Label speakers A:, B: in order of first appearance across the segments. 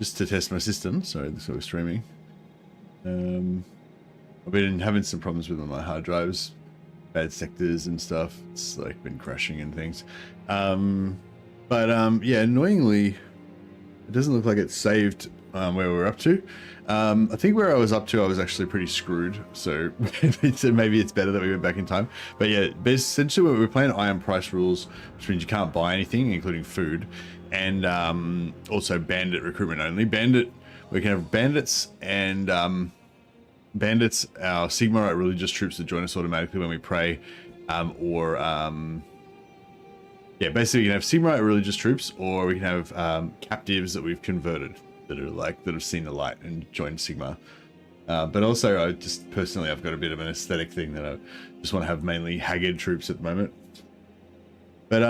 A: just to test my system. Sorry, so we're streaming. I've been having some problems with my hard drives, bad sectors and stuff. It's like been crashing and things. Yeah, annoyingly, it doesn't look like it's saved where we're up to. I think where I was up to, I was actually pretty screwed. So maybe it's better that we went back in time. But yeah, essentially we're playing iron price rules, which means you can't buy anything, including food. And also bandit recruitment only. Bandit, we can have bandits and bandits, our Sigmarite religious troops that join us automatically when we pray, yeah, basically you can have Sigmarite religious troops, or we can have captives that we've converted that are that have seen the light and joined Sigma. But also, I've got a bit of an aesthetic thing that I just want to have mainly Haggard troops at the moment. But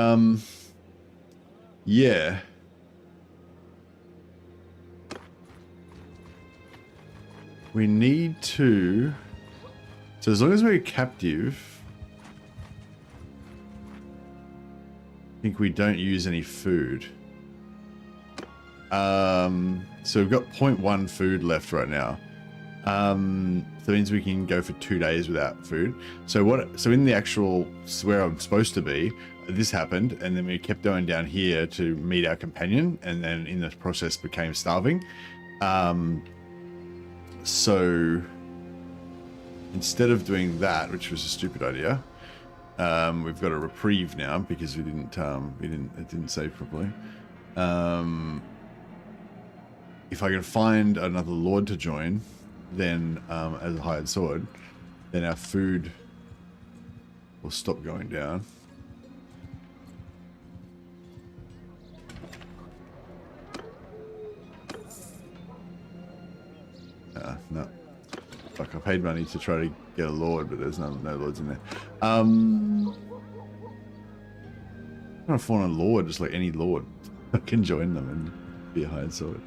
A: yeah. We need to, so as long as we're captive, I think we don't use any food. So we've got 0.1 food left right now. So that means we can go for 2 days without food. So in the actual, where I'm supposed to be, this happened, and then we kept going down here to meet our companion, and then in the process became starving. So instead of doing that, which was a stupid idea, we've got a reprieve now because it didn't save properly. If I can find another lord to join, then as a hired sword, then our food will stop going down. No. Fuck, I paid money to try to get a lord, but there's no lords in there. I'm trying to find a lord, just like any lord. I can join them and be a hired sword.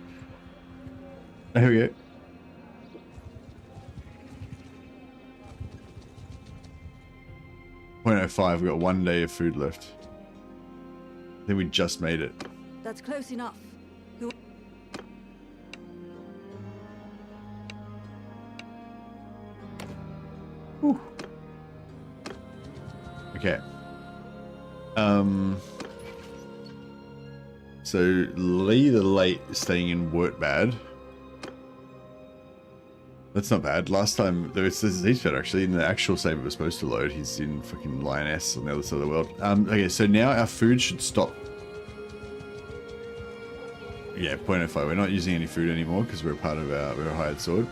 A: Here we go. .05, we've got 1 day of food left. I think we just made it.
B: That's close enough.
A: Whew. Okay. So Lee the Late is staying in Wurtbad. That's not bad. Last time, he's better actually. In the actual save it was supposed to load, he's in fucking Lioness on the other side of the world. Okay, so now our food should stop. Yeah, 0.05. We're not using any food anymore because we're a hired sword.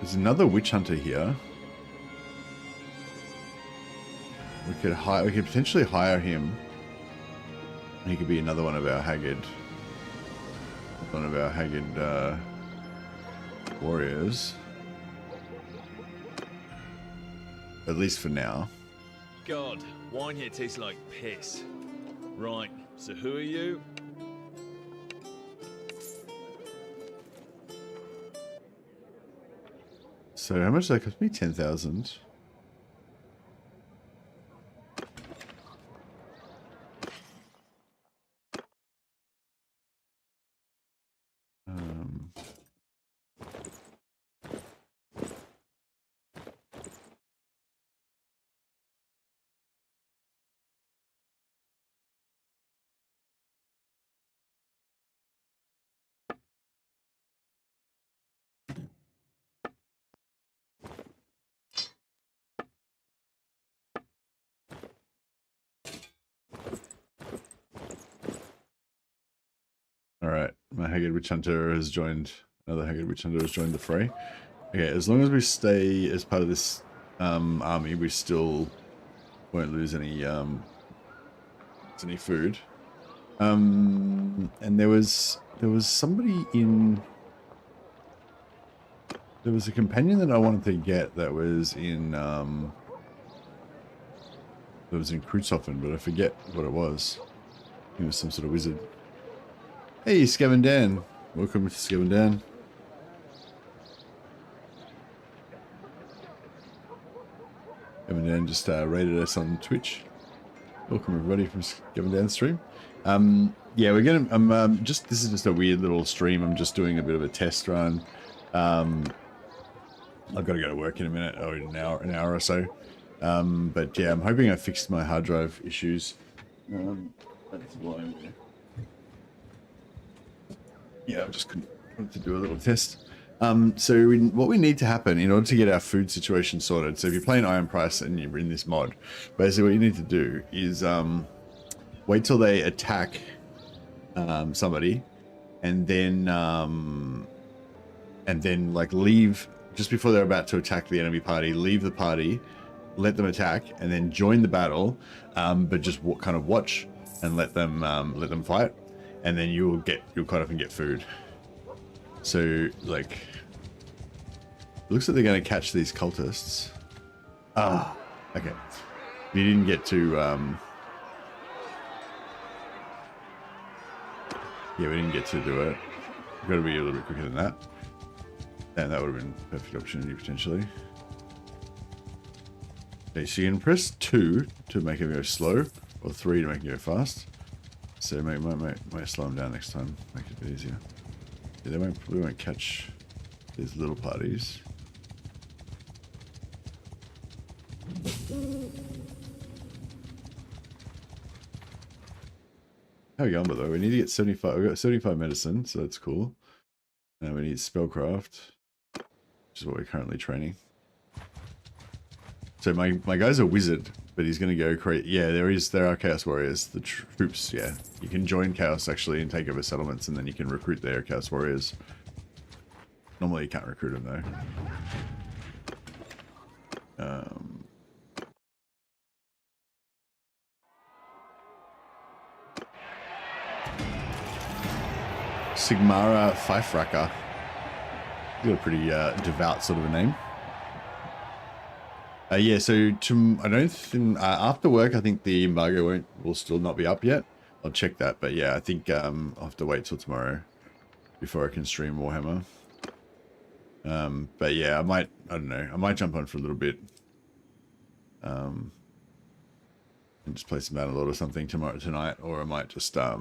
A: There's another witch hunter here. We could potentially hire him. He could be another one of our Haggard. Warriors. At least for now.
C: God, wine here tastes like piss. Right, so who are you?
A: So how much did that cost me? 10,000. Alright, my Haggard Witch Hunter has joined, another Haggard Witch Hunter has joined the fray. Okay, as long as we stay as part of this army, we still won't lose any food. And there was somebody in, there was a companion that I wanted to get that was in Kreutzhofen, but I forget what it was. It was some sort of wizard. Hey, Scaven Dan. Welcome to Scaven Dan. coming down, just rated us on Twitch. Welcome everybody from coming down stream. Yeah, we're gonna. This is just a weird little stream. I'm just doing a bit of a test run. I've got to go to work in a minute, or in an hour or so. But yeah, I'm hoping I fixed my hard drive issues. That's why I'm here. Yeah, I'm just wanted to do a little test. So what we need to happen in order to get our food situation sorted. So if you're playing Iron Price and you're in this mod, basically what you need to do is wait till they attack somebody, and then like leave just before they're about to attack the enemy party. Leave the party, let them attack, and then join the battle, but just kind of watch and let them fight, and then you'll quite often get food. So like, it looks like they're going to catch these cultists. Ah, okay. You didn't get to yeah, we didn't get to do it. We've got to be a little bit quicker than that. And that would have been a perfect opportunity potentially. Okay, so you can press 2 to make it go slow, or 3 to make it go fast. So might slow them down next time, make it a bit easier. Yeah, we won't catch these little parties. How are we going, by the way? We need to get 75. We've got 75 medicine, so that's cool. Now we need spellcraft, which is what we're currently training. So my guy's a wizard, but he's going to go create. Yeah, there are Chaos Warriors, the troops. Yeah, you can join Chaos actually and take over settlements, and then you can recruit their Chaos Warriors. Normally you can't recruit them though. Sigmara Pfeifracker. Got a pretty devout sort of a name. Yeah, so I don't think after work, I think the embargo will still not be up yet. I'll check that, but yeah, I think I'll have to wait till tomorrow before I can stream Warhammer. But yeah, I don't know, I might jump on for a little bit, and just play some Battlelord or something tonight, or I might just I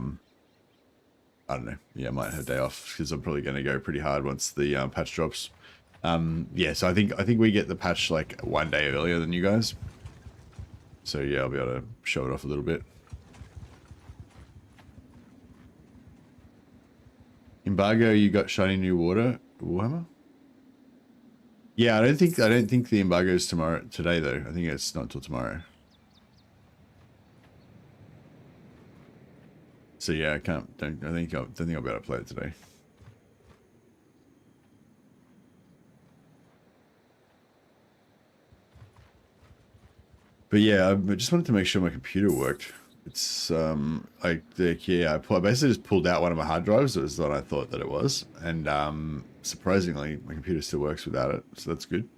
A: don't know. Yeah, I might have a day off because I'm probably going to go pretty hard once the patch drops. Yeah, so I think we get the patch like one day earlier than you guys. So yeah, I'll be able to show it off a little bit. Embargo, you got shiny new Warhammer? Yeah, I don't think the embargo is today though. I think it's not until tomorrow. So yeah, I don't think I'll be able to play it today. But yeah, I just wanted to make sure my computer worked. It's yeah, I basically just pulled out one of my hard drives. It was what I thought that it was, and surprisingly, my computer still works without it, so that's good.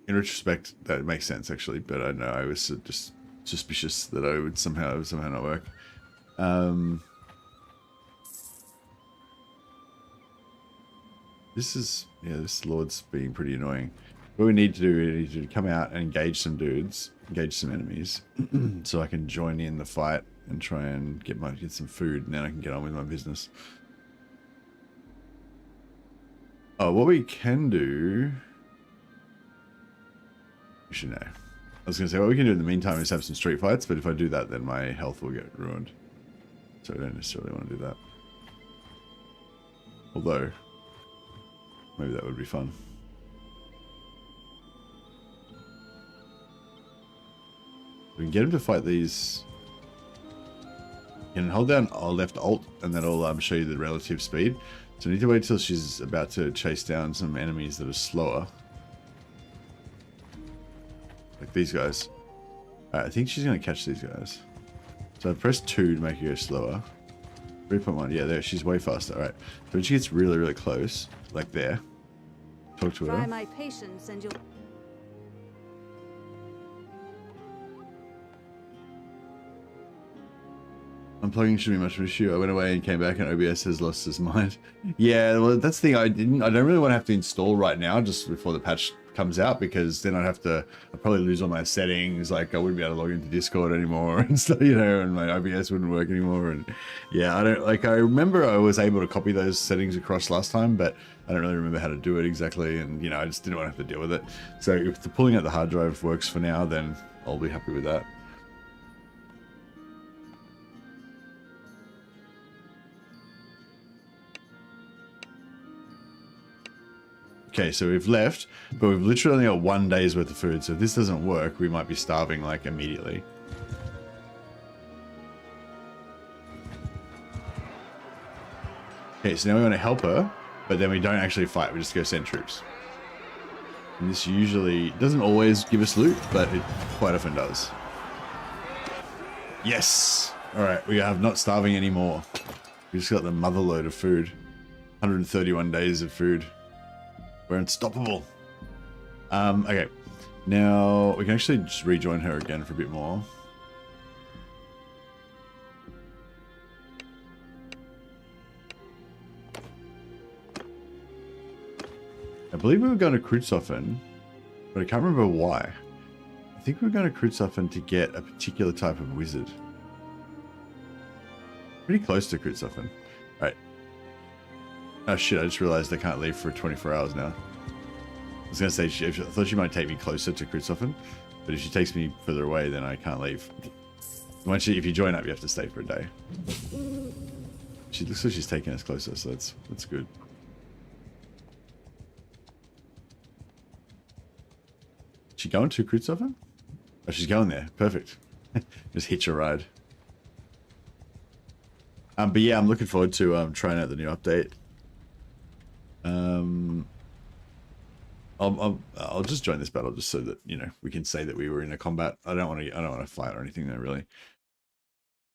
A: In retrospect, that makes sense actually, but I know I was just suspicious that it would somehow not work. This Lord's being pretty annoying. What we need to do is come out and engage some enemies, so I can join in the fight and try and get some food, and then I can get on with my business. Oh, what we can do, we should know. I was going to say, what we can do in the meantime is have some street fights, but if I do that, then my health will get ruined. So I don't necessarily want to do that. Although, maybe that would be fun. We can get him to fight these. You can hold down left alt, and that'll show you the relative speed. So we need to wait till she's about to chase down some enemies that are slower. Like these guys. Alright, I think she's going to catch these guys. So I press 2 to make her go slower. 3.1, yeah, there, she's way faster. Alright, so when she gets really, really close, like there, talk to her.
B: Try my patience and you'll...
A: Unplugging shouldn't be much of an issue. I went away and came back and OBS has lost his mind. Yeah, well, that's the thing. I don't really want to have to install right now just before the patch comes out, because then I'd probably lose all my settings. Like I wouldn't be able to log into Discord anymore and stuff, you know, and my OBS wouldn't work anymore. And yeah, I remember I was able to copy those settings across last time, but I don't really remember how to do it exactly. And you know, I just didn't want to have to deal with it. So if the pulling out the hard drive works for now, then I'll be happy with that. Okay, so we've left, but we've literally only got 1 day's worth of food. So if this doesn't work, we might be starving like immediately. Okay, so now we want to help her, but then we don't actually fight. We just go send troops. And this usually doesn't always give us loot, but it quite often does. Yes! Alright, we have not starving anymore. We just got the mother load of food. 131 days of food. We're unstoppable. Okay. Now, we can actually just rejoin her again for a bit more. I believe we were going to Kreutzhofen, but I can't remember why. I think we were going to Kreutzhofen to get a particular type of wizard. Pretty close to Kreutzhofen. Right. Oh shit, I just realized I can't leave for 24 hours now. I was going to say, I thought she might take me closer to Kreutzhofen, but if she takes me further away, then I can't leave. If you join up, you have to stay for a day. She looks like she's taking us closer, so that's good. She going to Kreutzhofen? Oh, she's going there. Perfect. Just hitch a ride. But yeah, I'm looking forward to trying out the new update. I'll just join this battle just so that, you know, we can say that we were in a combat. I don't want to fight or anything though, really.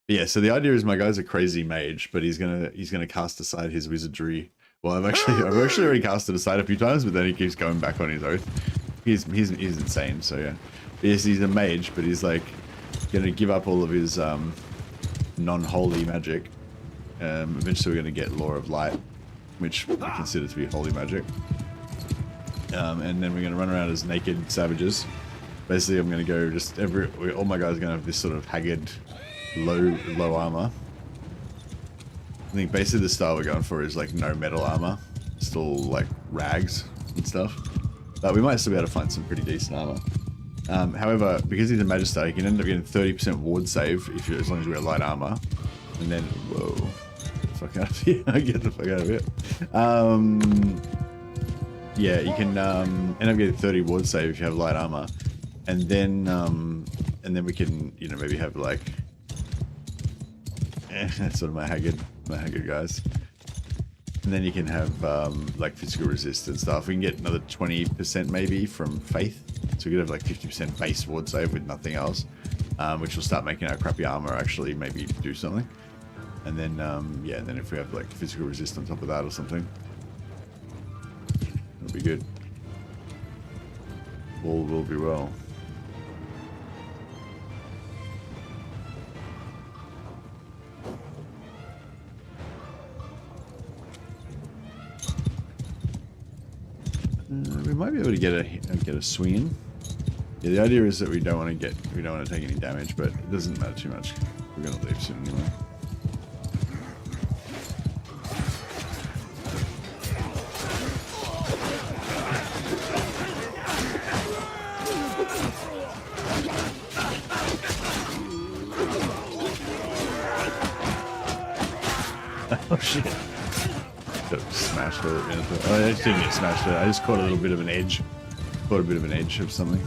A: But yeah, so the idea is my guy's a crazy mage, but he's gonna cast aside his wizardry. Well, I've actually already cast it aside a few times, but then he keeps going back on his oath. He's insane. So yeah, yes, he's a mage, but he's like gonna give up all of his non-holy magic. Eventually, we're gonna get Law of Light, which we consider to be holy magic. And then we're going to run around as naked savages. Basically, I'm going to go just all my guys are going to have this sort of Haggard low armor. I think basically the style we're going for is like no metal armor. Just all like rags and stuff. But we might still be able to find some pretty decent armor. However, because he's a Magister, he can end up getting 30% ward save as long as you wear light armor. And then, whoa. Get the fuck out of here. Get the fuck out of here. Yeah, you can end up getting 30 ward save if you have light armor, and then we can, you know, maybe have like, that's sort of my Haggard guys, and then you can have like physical resist and stuff. We can get another 20% maybe from faith, so we could have like 50% base ward save with nothing else, which will start making our crappy armor actually maybe do something, and then yeah, and then if we have like physical resist on top of that or something. It'll be good. All will be well. We might be able to get a swing in. Yeah, the idea is that we don't want to take any damage, but it doesn't matter too much. We're gonna leave soon anyway. Oh shit. Smashed it. Oh, I just didn't get smashed it. I just caught a little bit of an edge. Caught a bit of an edge of something.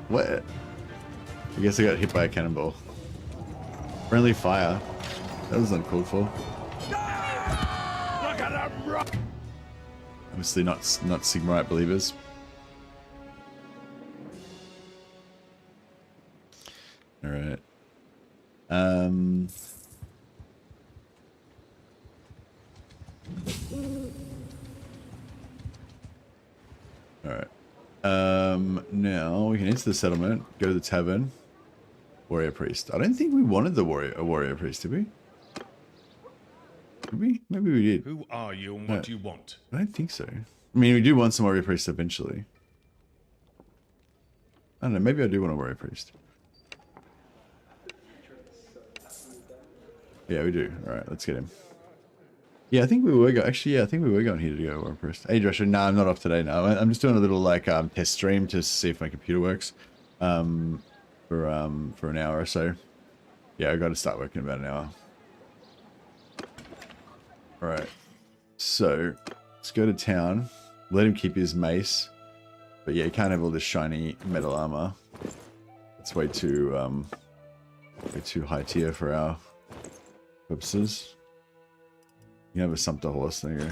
A: What? I guess I got hit by a cannonball. Friendly fire. That was uncalled for. Obviously not Sigmarite believers. Alright. Alright. Now we can enter the settlement, go to the tavern. Warrior priest. I don't think we wanted a warrior priest, did we? Did we? Maybe we did.
B: Who are you and what do you want?
A: I don't think so. I mean, we do want some warrior priests eventually. I don't know, maybe I do want a warrior priest. Yeah, we do. Alright, let's get him. Yeah, I think we were actually, yeah, I think we were going here to go warrior priest. Hey Joshua, no, I'm not off today now. I'm just doing a little like test stream to see if my computer works. For an hour or so. Yeah, I gotta start working in about an hour. Alright. So let's go to town. Let him keep his mace. But yeah, he can't have all this shiny metal armor. It's way too high tier for our purposes. You can have a sumpter horse, there you go.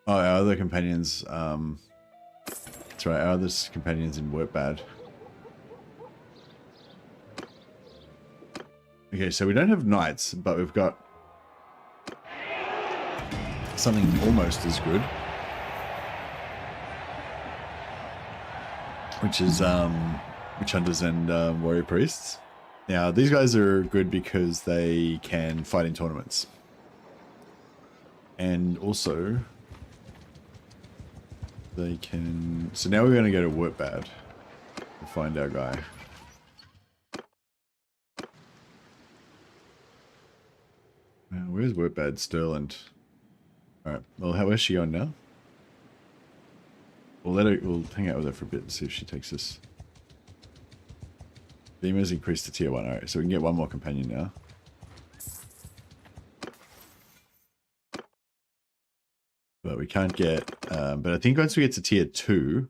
A: Oh, our other companions, that's right, our other companions in work bad. Okay, so we don't have knights, but we've got something almost as good. Which is, witch hunters and warrior priests. Now, these guys are good because they can fight in tournaments. And also... they can... So now we're going to go to Wortbad to find our guy. Where's Wortbad? Stirland. Alright, well, where's she on now? We'll hang out with her for a bit and see if she takes us. Beamer's increased to tier 1. Alright, so we can get one more companion now. But we can't get, but I think once we get to tier 2,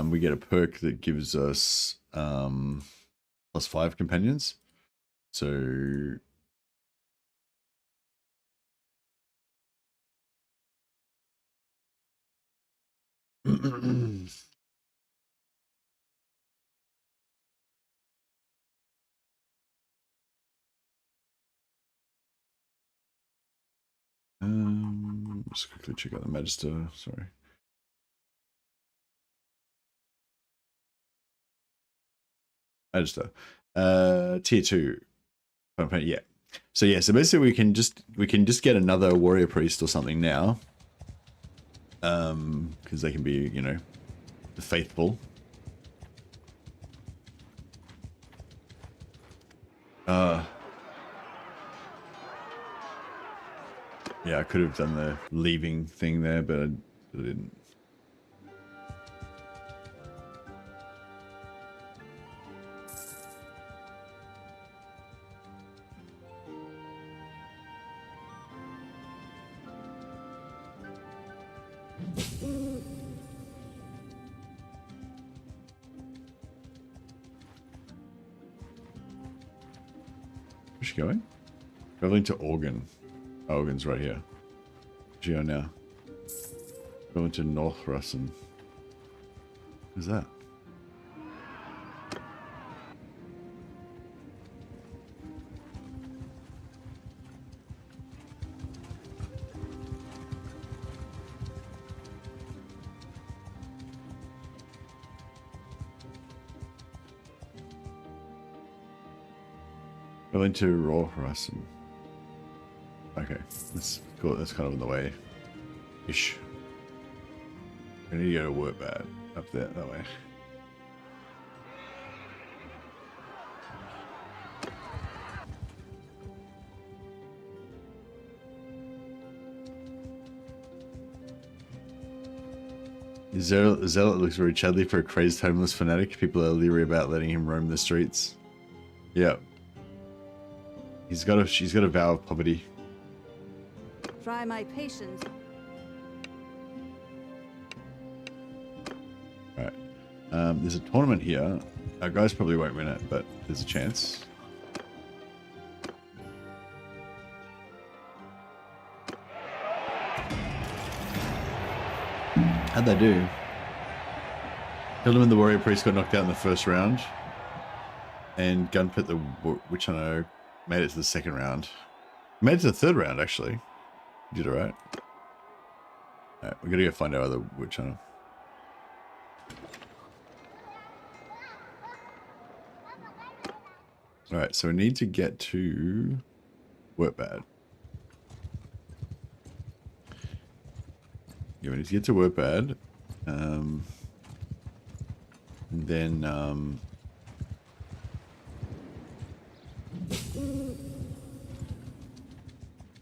A: we get a perk that gives us +5 companions. So just quickly check out the Magister, sorry. Magister. Tier 2. Yeah. So yeah, so basically we can just get another warrior priest or something now. Because they can be, you know, the faithful. Yeah, I could have done the leaving thing there, but I didn't. Where's she going? Traveling to Organ. Oh, Organ's right here. Geo now. Going to North Russen. Who's that? Going to Raw Russen. Okay, that's cool. That's kind of in the way ish. I need to go to Wortbad up there that way. Zealot looks very chudly for a crazed homeless fanatic. People are leery about letting him roam the streets. Yeah. She's got a vow of poverty.
D: Try my patience.
A: Right. There's a tournament here. Our guys probably won't win it, but there's a chance. How'd they do? Killed him and the warrior priest got knocked out in the first round. And Gunpit the witch hunter made it to the second round. Made it to the third round actually. Did alright. Alright, we gotta go find our other witch hunter. Alright, so we need to get to Workbad. Yeah, we need to get to Workbad. And then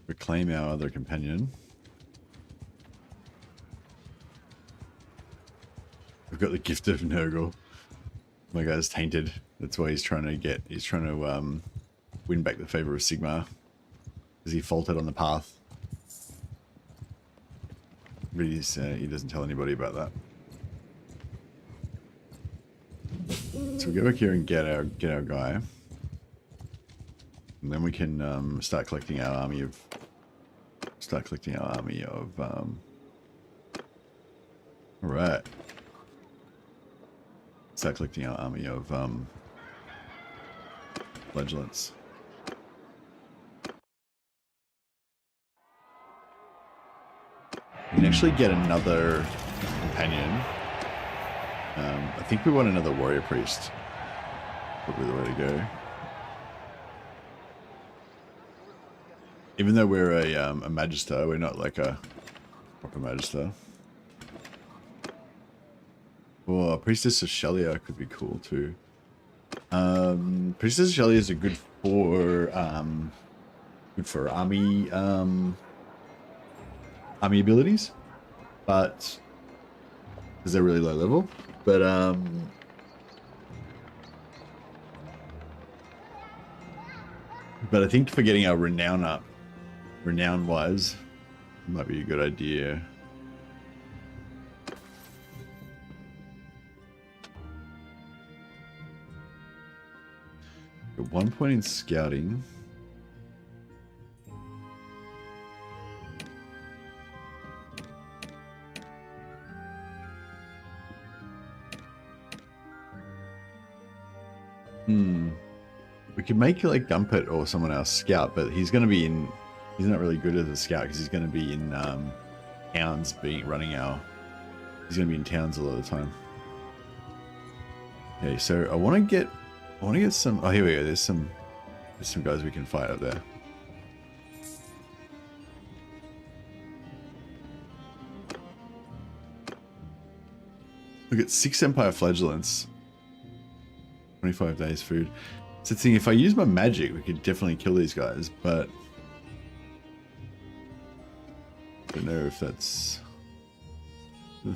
A: reclaim our other companion. We've got the gift of Nurgle. My guy's tainted. That's why he's trying to win back the favor of Sigmar. Because he faltered on the path. But he doesn't tell anybody about that. So we go back here and get our guy. And then we can start collecting our army of alright. Start collecting our army of Flagellants. We can actually get another companion. I think we want another warrior priest. Probably the way to go. Even though we're a magister, we're not like a proper magister. Oh, Priestess of Shelia could be cool too. Priestess of Shelia is good for army abilities, but because they're really low level. But I think for getting our renown up, renown wise, might be a good idea. Got 1 point in scouting. We could make like Gunpit or someone else scout, but he's going to be in. He's not really good as a scout because he's going to be in towns, He's going to be in towns a lot of the time. Okay, so I want to get some. Oh, here we go. There's some guys we can fight up there. Look at 6 Empire Flagellants. 25 days food. So it's the thing, if I use my magic, we could definitely kill these guys, but I don't know if that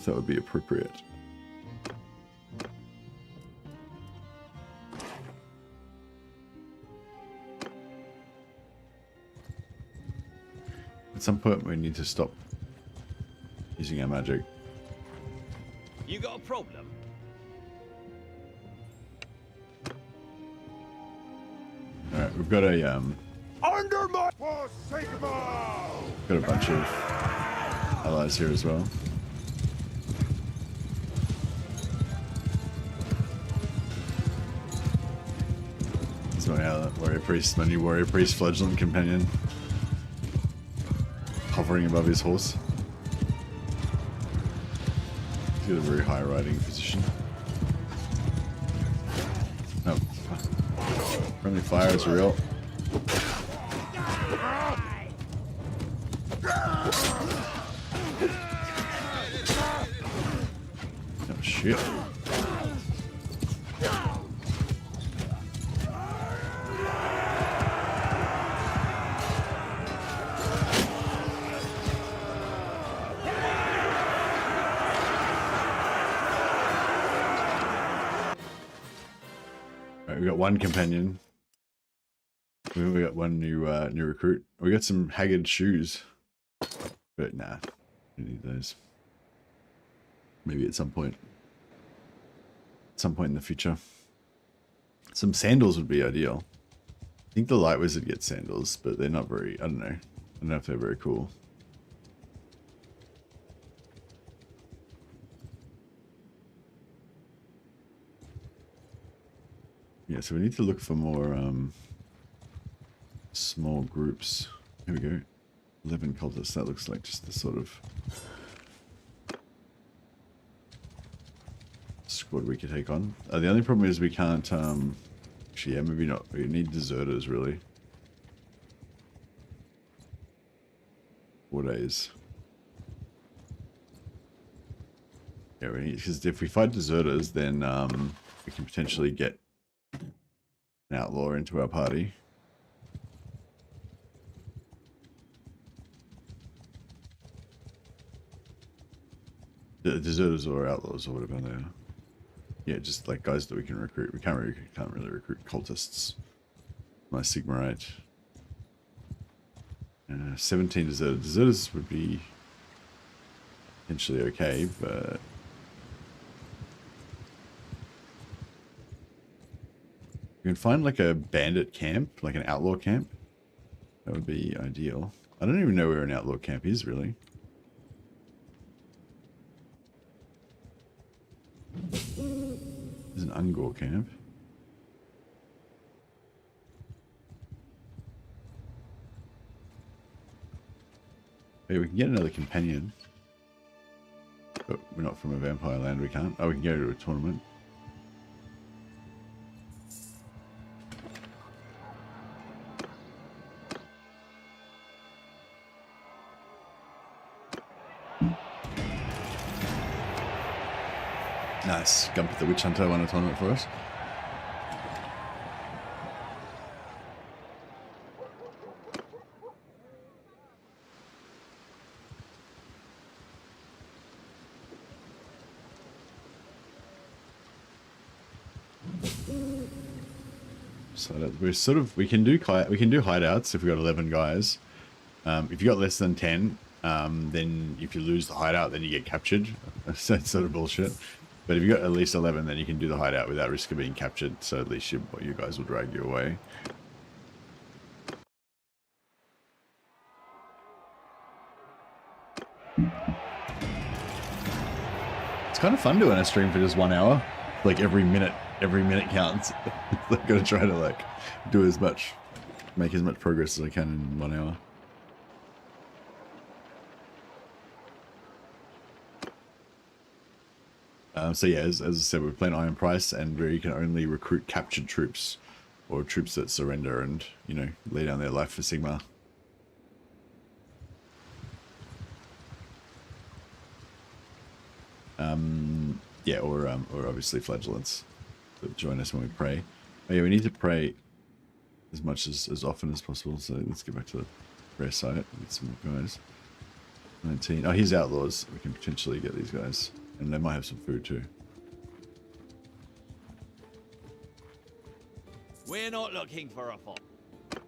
A: would be appropriate. At some point, we need to stop using our magic.
C: You got a problem?
A: Alright, we've got a
B: Under my
A: got a bunch of allies here as well. This is my warrior priest, my new warrior priest, flagellant companion, hovering above his horse. He's got a very high riding position. Oh, friendly fire is real. Oh shit. Alright, we got one companion. We got one new recruit. We got some Haggard shoes. But nah, we need those. Maybe at some point. At some point in the future. Some sandals would be ideal. I think the Light Wizard gets sandals, but they're not very, I don't know. I don't know if they're very cool. Yeah, so we need to look for more small groups. Here we go. 11 cultists. That looks like just the sort of squad we could take on. The only problem is we can't. Actually, yeah, maybe not. We need deserters really. 4 days. Yeah, we need, because if we fight deserters, then we can potentially get an outlaw into our party. The deserters or outlaws or whatever they are. Yeah, just like guys that we can recruit. We can't really recruit cultists. My Sigmarite. 17 deserters. Deserters would be potentially okay, but we can find like a bandit camp, like an outlaw camp. That would be ideal. I don't even know where an outlaw camp is really. There's an Ungor camp. Hey, we can get another companion. But we're not from a vampire land, we can't. Oh, we can go to a tournament. Nice. Gumpet the Witch Hunter won a tournament for us. So that we're sort of we can do hideouts if we got 11 guys. If you got less than 10, then if you lose the hideout, then you get captured. That's sort of bullshit. But if you got at least 11, then you can do the hideout without risk of being captured. So at least you guys will drag you away. It's kind of fun doing a stream for just 1 hour. Like every minute counts. I've got to try to like do make as much progress as I can in 1 hour. So yeah, as I said, we're playing Iron Price, and where you can only recruit captured troops, or troops that surrender and, you know, lay down their life for Sigmar. Yeah, or obviously Flagellants that join us when we pray. Oh yeah, we need to pray as much as often as possible. So let's get back to the prayer site. Get some more guys. 19. Oh, here's outlaws. We can potentially get these guys. And they might have some food too.
C: We're not looking for a fight.
A: I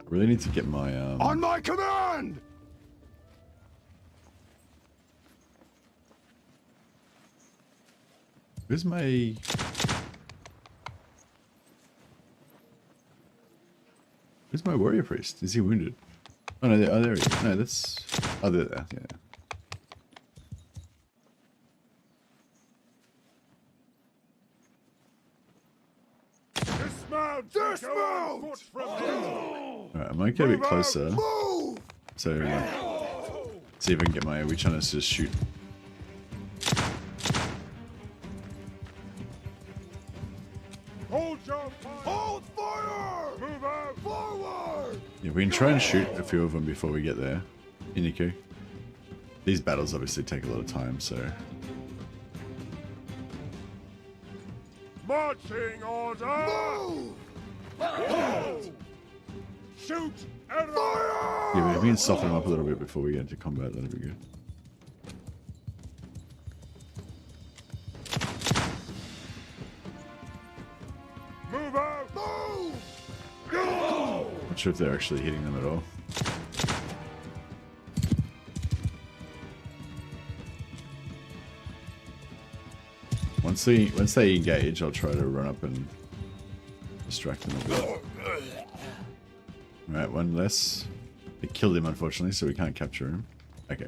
A: really need to get my
B: On my command!
A: Where's my warrior priest? Is he wounded? Oh no, there he is. No, that's there, yeah.
B: Dismount!
A: Alright, I might get a bit closer. So, see if I can get my witch hunters to just shoot.
B: Hold your fire! Hold fire! Move out! Forward!
A: Yeah, we can try and shoot a few of them before we get there. Iniku. These battles obviously take a lot of time, so...
B: Marching order! Move! Shoot! And fire!
A: Yeah, but if we can soften them up a little bit before we get into combat, that'd be good.
B: Move out! Move! Go!
A: Not sure if they're actually hitting them at all. Once they engage, I'll try to run up and distract them a bit. Alright, one less. They killed him, unfortunately, so we can't capture him. Okay.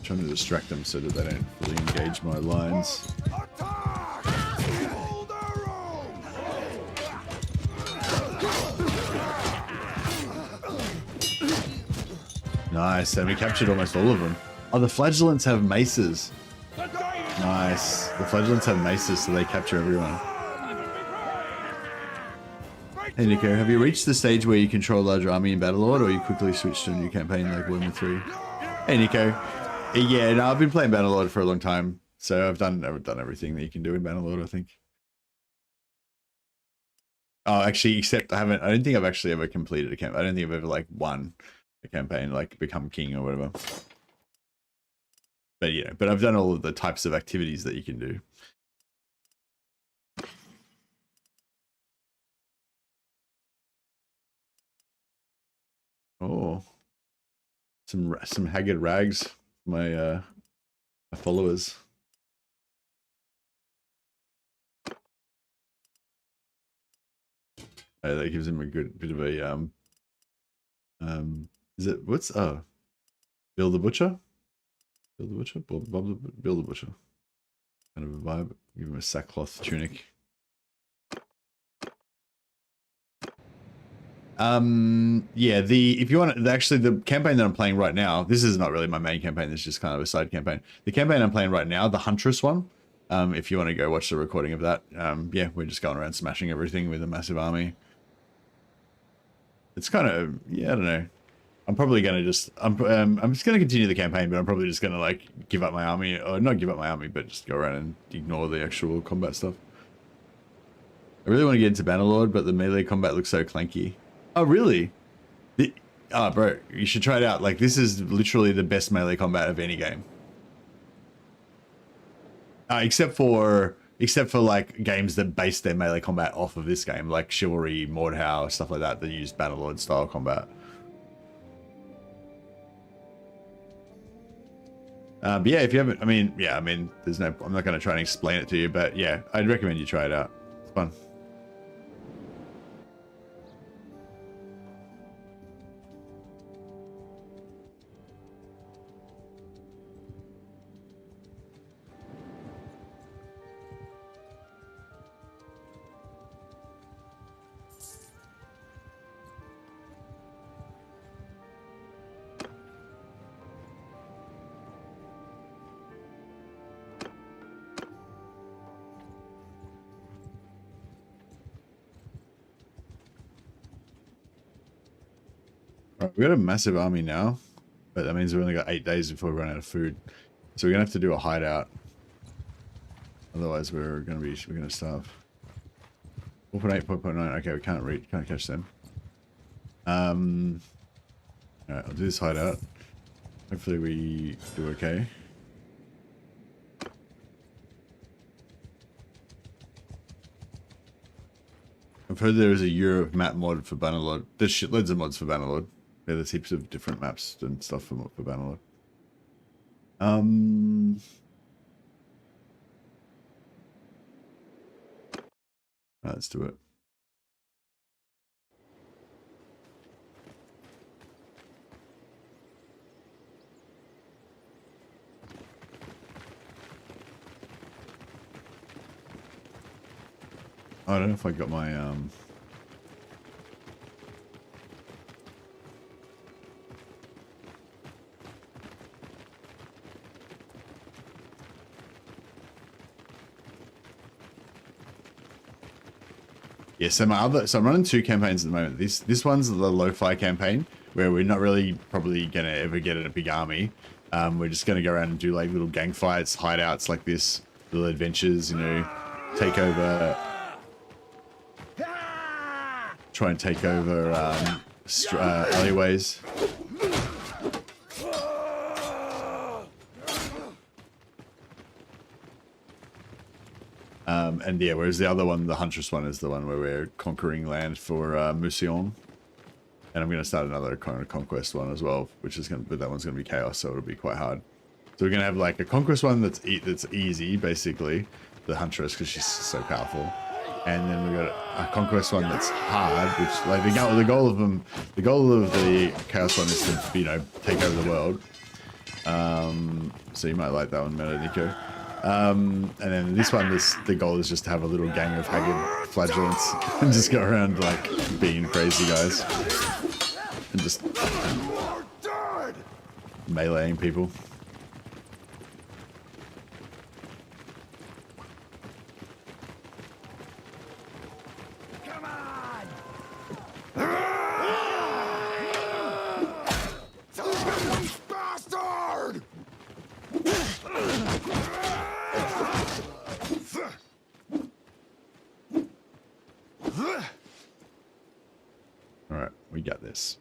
A: trying to distract them so that they don't fully engage my lines.
B: Attack! Hold arrow!
A: Nice, and we captured almost all of them. Oh, the Flagellants have maces. Nice. The Flagellants have maces, so they capture everyone. Hey Nico, have you reached the stage where you control a large army in Battlelord, or you quickly switch to a new campaign like Warhammer 3? Hey Nico. Yeah, no, I've been playing Battlelord for a long time, so I've done everything that you can do in Battlelord, I think. Oh, actually, except I don't think I've actually ever completed a campaign. I don't think I've ever like won a campaign, like become king or whatever. But yeah, but I've done all of the types of activities that you can do. Oh, some Haggard rags, my followers. That gives him a good bit of a is it what's Bill the Butcher? Bill the Butcher? Bill the Butcher. Kind of a vibe. Give him a sackcloth tunic. Yeah, if you want actually the campaign that I'm playing right now, this is not really my main campaign, this is just kind of a side campaign. The campaign I'm playing right now, the Huntress one, if you want to go watch the recording of that, yeah, we're just going around smashing everything with a massive army. It's kind of, yeah, I don't know. I'm probably going to just, I'm just going to continue the campaign, but I'm probably just going to like give up my army, or not give up my army, but just go around and ignore the actual combat stuff. I really want to get into Bannerlord, but the melee combat looks so clanky. Oh, really? Oh, bro, you should try it out. Like, this is literally the best melee combat of any game. Except for like games that base their melee combat off of this game, like Chivalry, Mordhau, stuff like that use Bannerlord style combat. But yeah, if you haven't, I mean, there's no, I'm not going to try and explain it to you, but yeah, I'd recommend you try it out. It's fun. Right, we got a massive army now, but that means we've only got 8 days before we run out of food. So we're gonna have to do a hideout. Otherwise, we're gonna starve. 4.8, 4.9. Okay, we can't catch them. All right, I'll do this hideout. Hopefully, we do okay. I've heard there is a Europe map mod for Bannerlord. There's shitloads of mods for Bannerlord. Yeah, there's heaps of different maps and stuff for Bannerlord. Right, let's do it. I don't know if I got my yeah, so I'm running 2 campaigns at the moment. This one's the lo-fi campaign where we're not really probably gonna ever get a big army. We're just gonna go around and do like little gang fights, hideouts like this, little adventures, you know, take over, try and take over alleyways. And yeah, whereas the other one, the Huntress one, is the one where we're conquering land for Musion. And I'm going to start another kind of conquest one as well, which is going to, but that one's going to be chaos, so it'll be quite hard. So we're going to have like a conquest one that's easy, basically, the Huntress, because she's so powerful. And then we've got a conquest one that's hard, which like the goal of the chaos one is to, you know, take over the world. So you might like that one, Meta Nico. And then this one, the goal is just to have a little gang of Haggard Flagellants and just go around like being crazy guys and just meleeing people.
B: Come on! Bastard!
A: All right, we got this.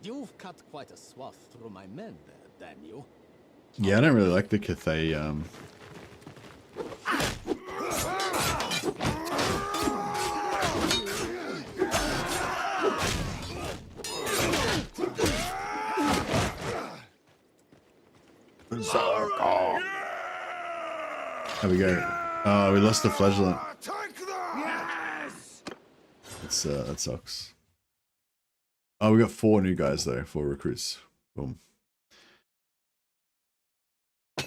E: You've cut quite a swath through my men there, damn you.
A: Yeah, I don't really like the Cathay. There we go. Oh, we lost the Flagellant.
B: Take them! Yes!
A: That sucks. Oh, we got 4 new guys though, 4 recruits. Boom. How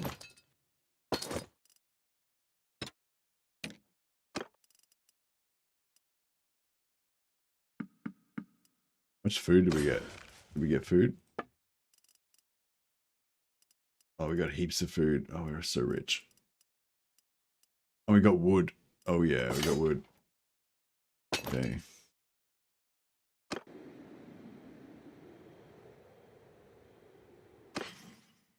A: much food did we get? Did we get food? Oh, we got heaps of food. Oh, we were so rich. Oh, we got wood. Oh yeah, we got wood. Okay.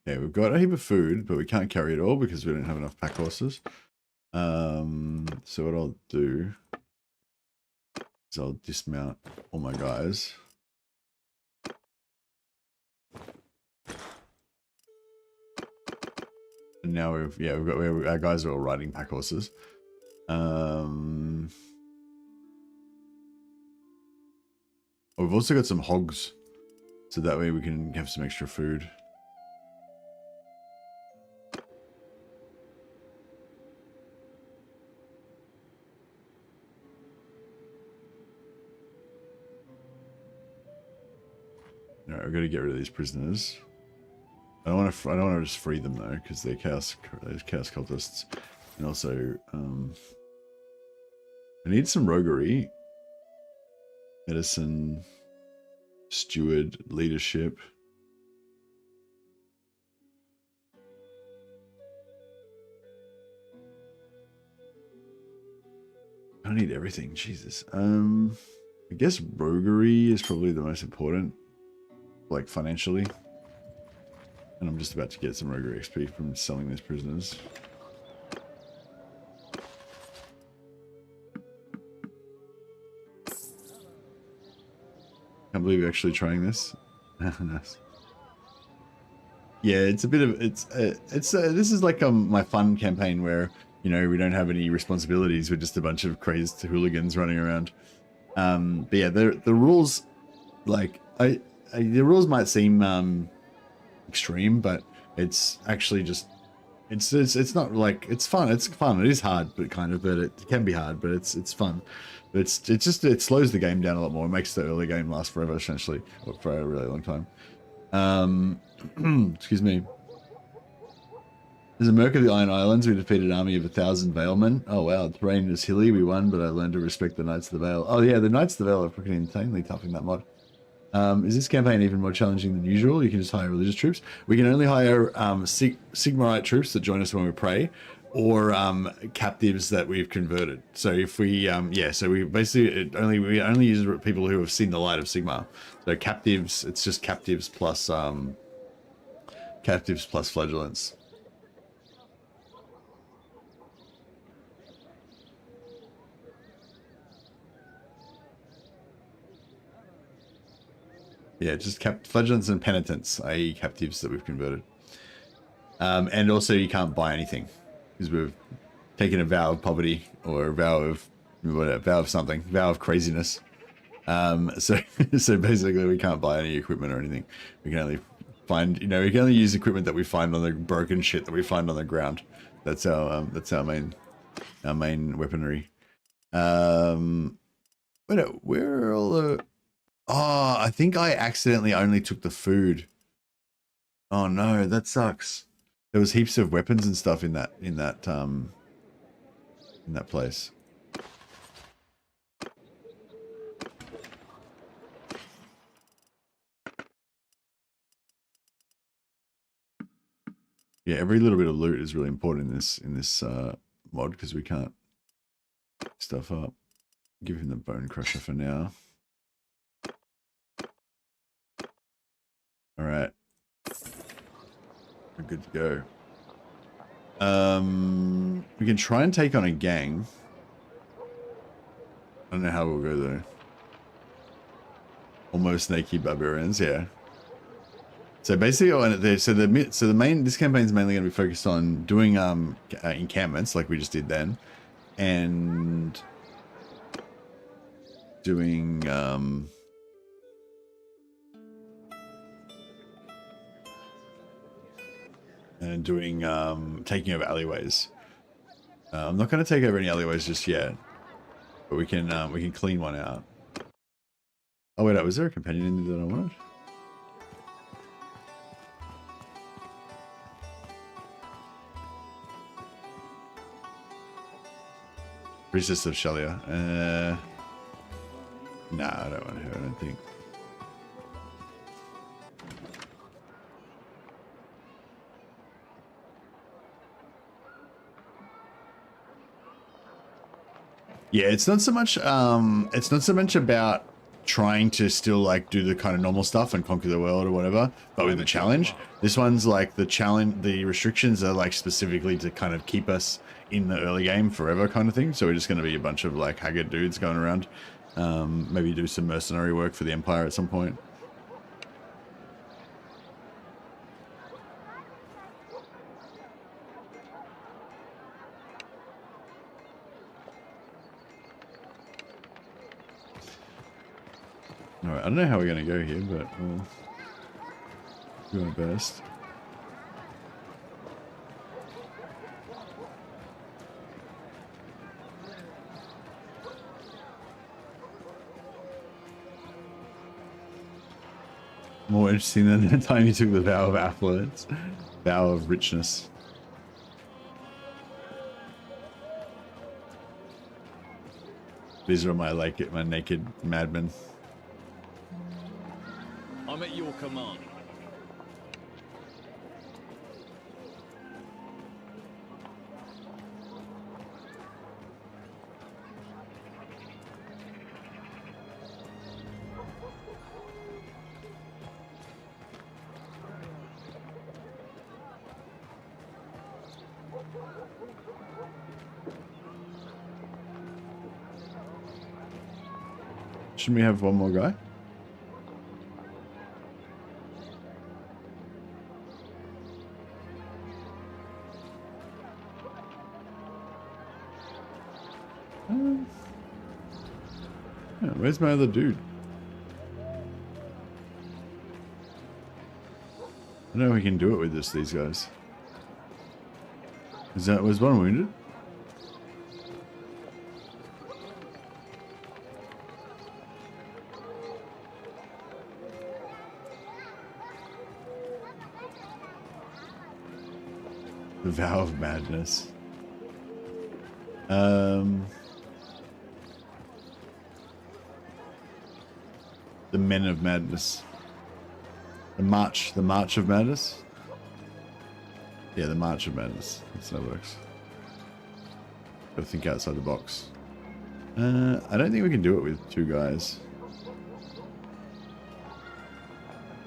A: Yeah, we've got a heap of food, but we can't carry it all because we don't have enough pack horses. So what I'll do is I'll dismount all my guys. And now we've got our guys are all riding pack horses. We've also got some hogs, so that way we can have some extra food. Alright, we've got to get rid of these prisoners. I don't want to just free them though, because they're chaos cultists, and also I need some roguery, medicine, steward, leadership. I don't need everything, Jesus. I guess roguery is probably the most important, like financially. And I'm just about to get some roguery XP from selling these prisoners. Can't believe you're actually trying this. Nice. Yeah, it's a bit of this is like my fun campaign where, you know, we don't have any responsibilities. We're just a bunch of crazed hooligans running around. But yeah, the rules, like the rules might seem extreme, but it's actually just it's not like it's fun. It's fun. It is hard, but it can be hard, but it's fun. But it slows the game down a lot more. It makes the early game last forever, essentially, or for a really long time. Excuse me. There's a Merc of the Iron Islands. We defeated an army of 1,000 Valemen. Oh wow, the terrain is hilly. We won, but I learned to respect the Knights of the Vale. Oh yeah, the Knights of the Vale are freaking insanely tough in that mod. Is this campaign even more challenging than usual? You can just hire religious troops. We can only hire Sigmarite troops that join us when we pray, or captives that we've converted. So if we, so we basically we only use people who have seen the light of Sigmar. So captives, it's just captives plus flagellants. Yeah, just flagellants and penitents, i.e. captives that we've converted. And also you can't buy anything because we've taken a vow of poverty or a vow of something, vow of craziness. So basically we can't buy any equipment or anything. We can only find, we can only use equipment that we find on the broken shit that we find on the ground. That's our main weaponry. Wait, where are all the... Oh, I think I accidentally only took the food. Oh no, that sucks. There was heaps of weapons and stuff in that place. Yeah, every little bit of loot is really important in this mod because we can't pick stuff up. Give him the bone crusher for now. All right, we're good to go. We can try and take on a gang. I don't know how we'll go though. Almost naked barbarians, yeah. So basically, so the main this campaign is mainly going to be focused on doing encampments like we just did then, and doing taking over alleyways. I'm not going to take over any alleyways just yet, but we can clean one out. Oh wait, was there a companion in there that I wanted? Priestess of Shelia. Nah, I don't want her, I don't think. Yeah, it's not so much about trying to still like do the kind of normal stuff and conquer the world or whatever, but with the challenge. This one's like the restrictions are like specifically to kind of keep us in the early game forever kind of thing. So we're just going to be a bunch of like Haggard dudes going around. Maybe do some mercenary work for the Empire at some point. All right, I don't know how we're going to go here, but we'll do our best. More interesting than the time you took the vow of affluence, vow of richness. These are my naked madmen.
C: I'm at your command.
A: Shouldn't we have one more guy? Yeah, where's my other dude? I don't know if we can do it with these guys. Was one wounded? The vow of madness. The men of madness. The march of madness. Yeah, the march of madness. That's how it works. Gotta think outside the box. I don't think we can do it with two guys.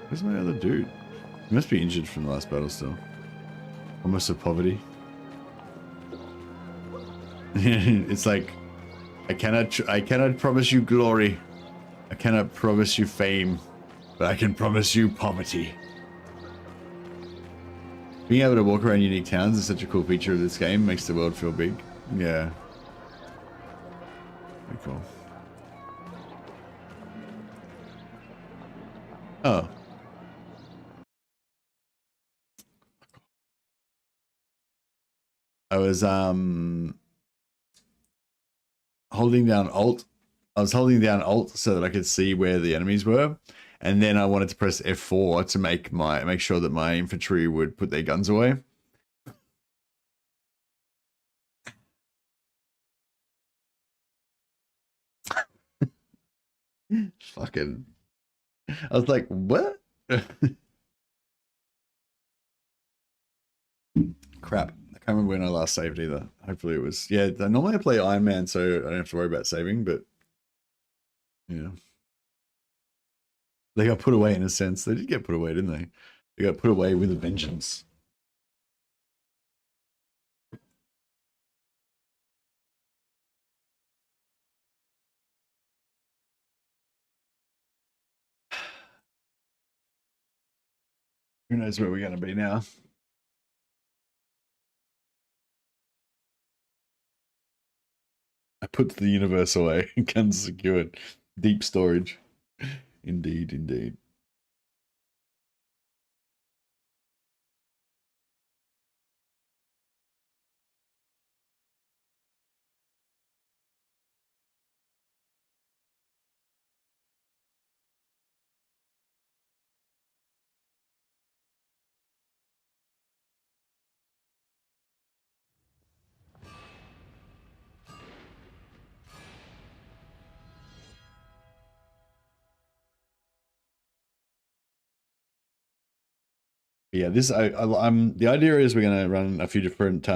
A: Where's my other dude? He must be injured from the last battle still. Almost of poverty. It's like I cannot promise you glory. I cannot promise you fame, but I can promise you poverty. Being able to walk around unique towns is such a cool feature of this game. Makes the world feel big. Yeah. Very cool. Oh. I was holding down Alt I was holding down Alt so that I could see where the enemies were, and then I wanted to press F4 to make sure that my infantry would put their guns away. Fucking, I was like, what? Crap. I can't remember when I last saved either. Hopefully it was, yeah, normally I play Iron Man, so I don't have to worry about saving, but yeah. They got put away in a sense. They did get put away, didn't they? They got put away with a vengeance. Who knows where we're going to be now? I put the universe away. Guns secured. Deep storage. Indeed, indeed. Yeah, this I'm the idea is we're gonna run a few different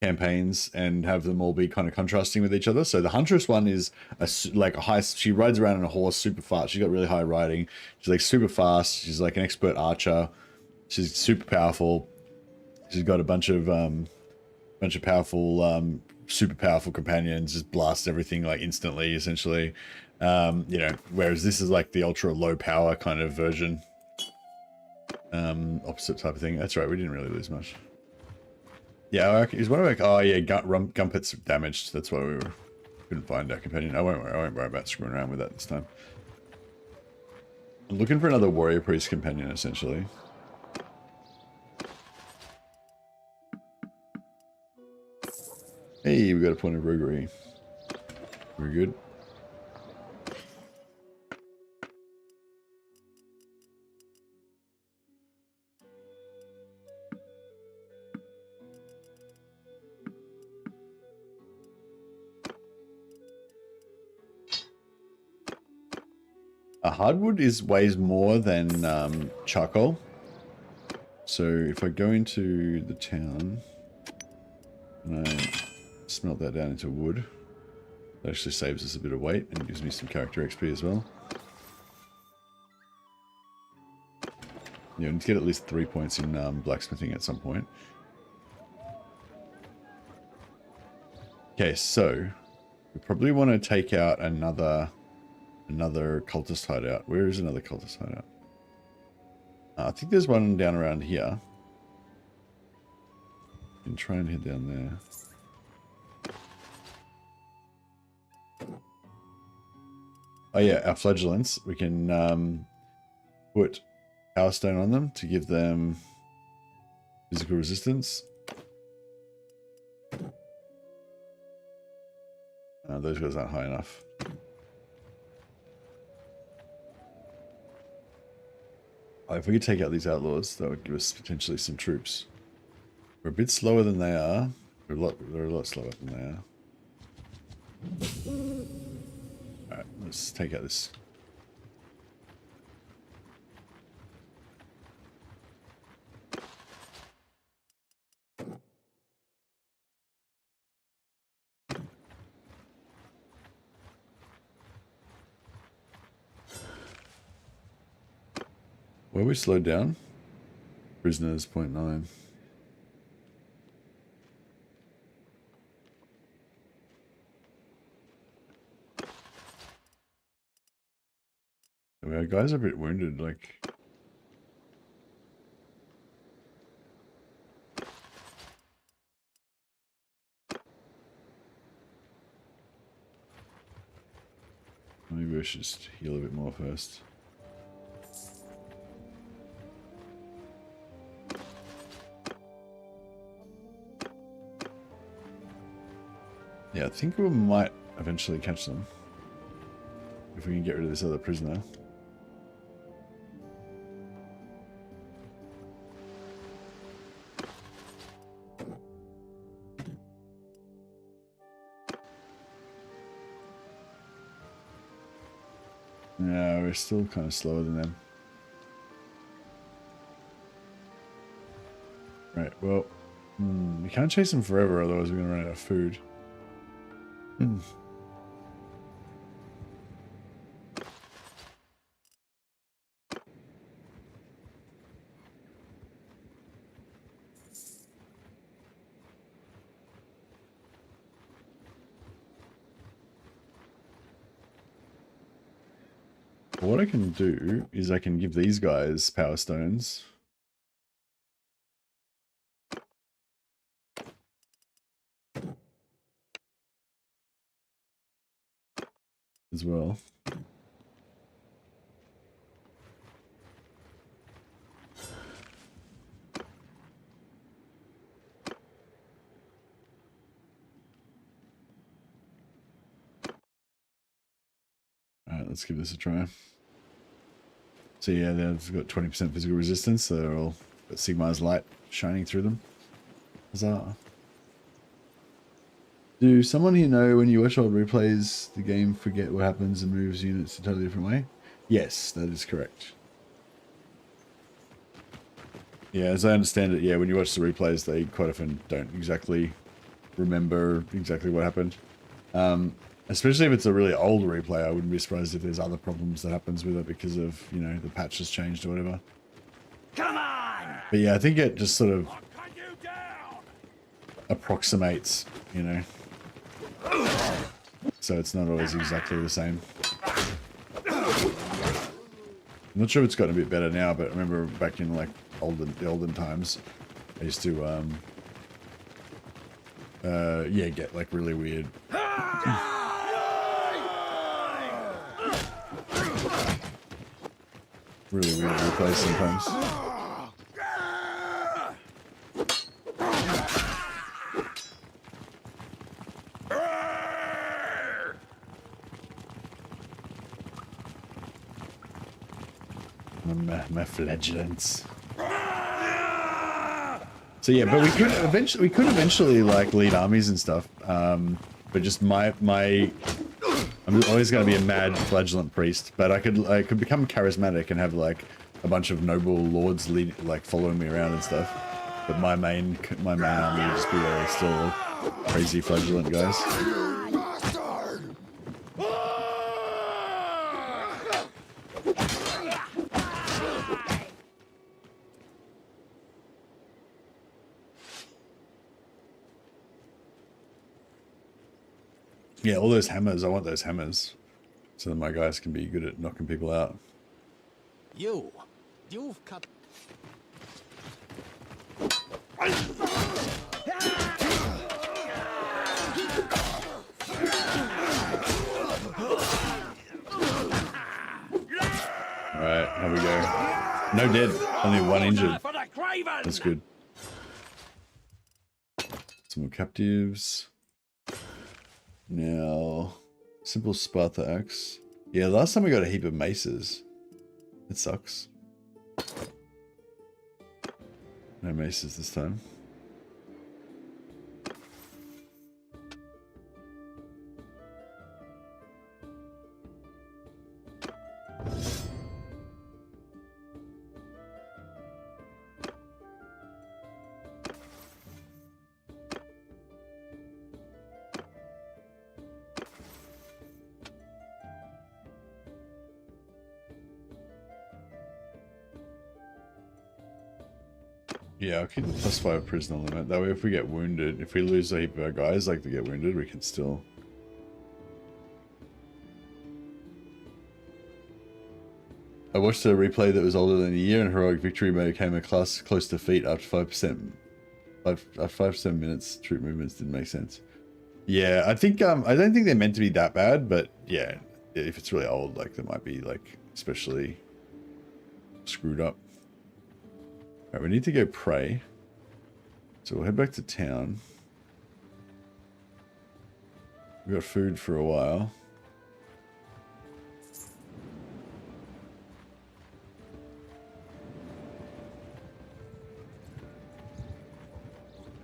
A: campaigns and have them all be kind of contrasting with each other. So the Huntress one is like a high. She rides around on a horse super fast. She's got really high riding. She's like super fast. She's like an expert archer. She's super powerful. She's got a bunch of powerful, super powerful companions. Just blast everything like instantly, essentially. You know, whereas this is like the ultra low power kind of version. Opposite type of thing. That's right, we didn't really lose much. Yeah, is one of our, oh yeah, Gumpet's damaged. That's why we couldn't find our companion. I won't worry about screwing around with that this time. I'm looking for another warrior priest companion, essentially. Hey, we got a point of roguery. Very good. Hardwood weighs more than charcoal. So if I go into the town and I smelt that down into wood, that actually saves us a bit of weight and gives me some character XP as well. Yeah, I need to get at least 3 points in blacksmithing at some point. Okay, so we probably want to take out another cultist hideout. Where is another cultist hideout? I think there's one down around here. You can try and head down there. Oh yeah, our Flagellants. We can put Power Stone on them to give them physical resistance. Those guys aren't high enough. If we could take out these outlaws, that would give us potentially some troops. We're a bit slower than they are. They're a lot slower than they are. Alright, let's take out this. Where we slowed down? Prisoners, 0.9. Our guys are a bit wounded, like... Maybe we should just heal a bit more first. Yeah, I think we might eventually catch them. if we can get rid of this other prisoner. Yeah, we're still kind of slower than them. Right, well, we can't chase them forever, otherwise we're going to run out of food. What I can do is I can give these guys power stones. As well. Alright, let's give this a try. So yeah, they've got 20% physical resistance, so they're all got Sigmar's light shining through them. Huzzah. Do someone here know when you watch old replays, the game forget what happens and moves units a totally different way? Yes, that is correct. Yeah, as I understand it, yeah, when you watch the replays, they quite often don't exactly remember exactly what happened. Especially if it's a really old replay, I wouldn't be surprised if there's other problems that happens with it because of, you know, the patch has changed or whatever.
B: Come on!
A: But yeah, I think it just sort of
B: I'll cut you down!
A: approximates, you know. So it's not always exactly the same. I'm not sure if it's gotten a bit better now, but I remember back in like the olden times, I used to yeah, get like really weird. Really weird replays sometimes. My flagellants. So yeah, but we could eventually like lead armies and stuff. But just I'm always going to be a mad flagellant priest, but I could become charismatic and have like a bunch of noble lords following me around and stuff. But my main army would just be still crazy flagellant guys. Yeah, all those hammers. I want those hammers. So that my guys can be good at knocking people out.
E: You've cut...
A: Alright, here we go. No dead. Only one injured. That's good. Some more captives. Now, simple Sparta axe. Yeah, last time we got a heap of maces. It sucks. No maces this time. Yeah, I'll keep the +5 prisoner limit. That way if we get wounded, if we lose a heap of our guys like to get wounded, we can still... I watched a replay that was older than a year and heroic victory became a close defeat after 5%. After 5 minutes, troop movements didn't make sense. Yeah, I think, I don't think they're meant to be that bad, but yeah, if it's really old, like, they might be, like, especially screwed up. Alright, we need to go pray. So we'll head back to town. We got food for a while.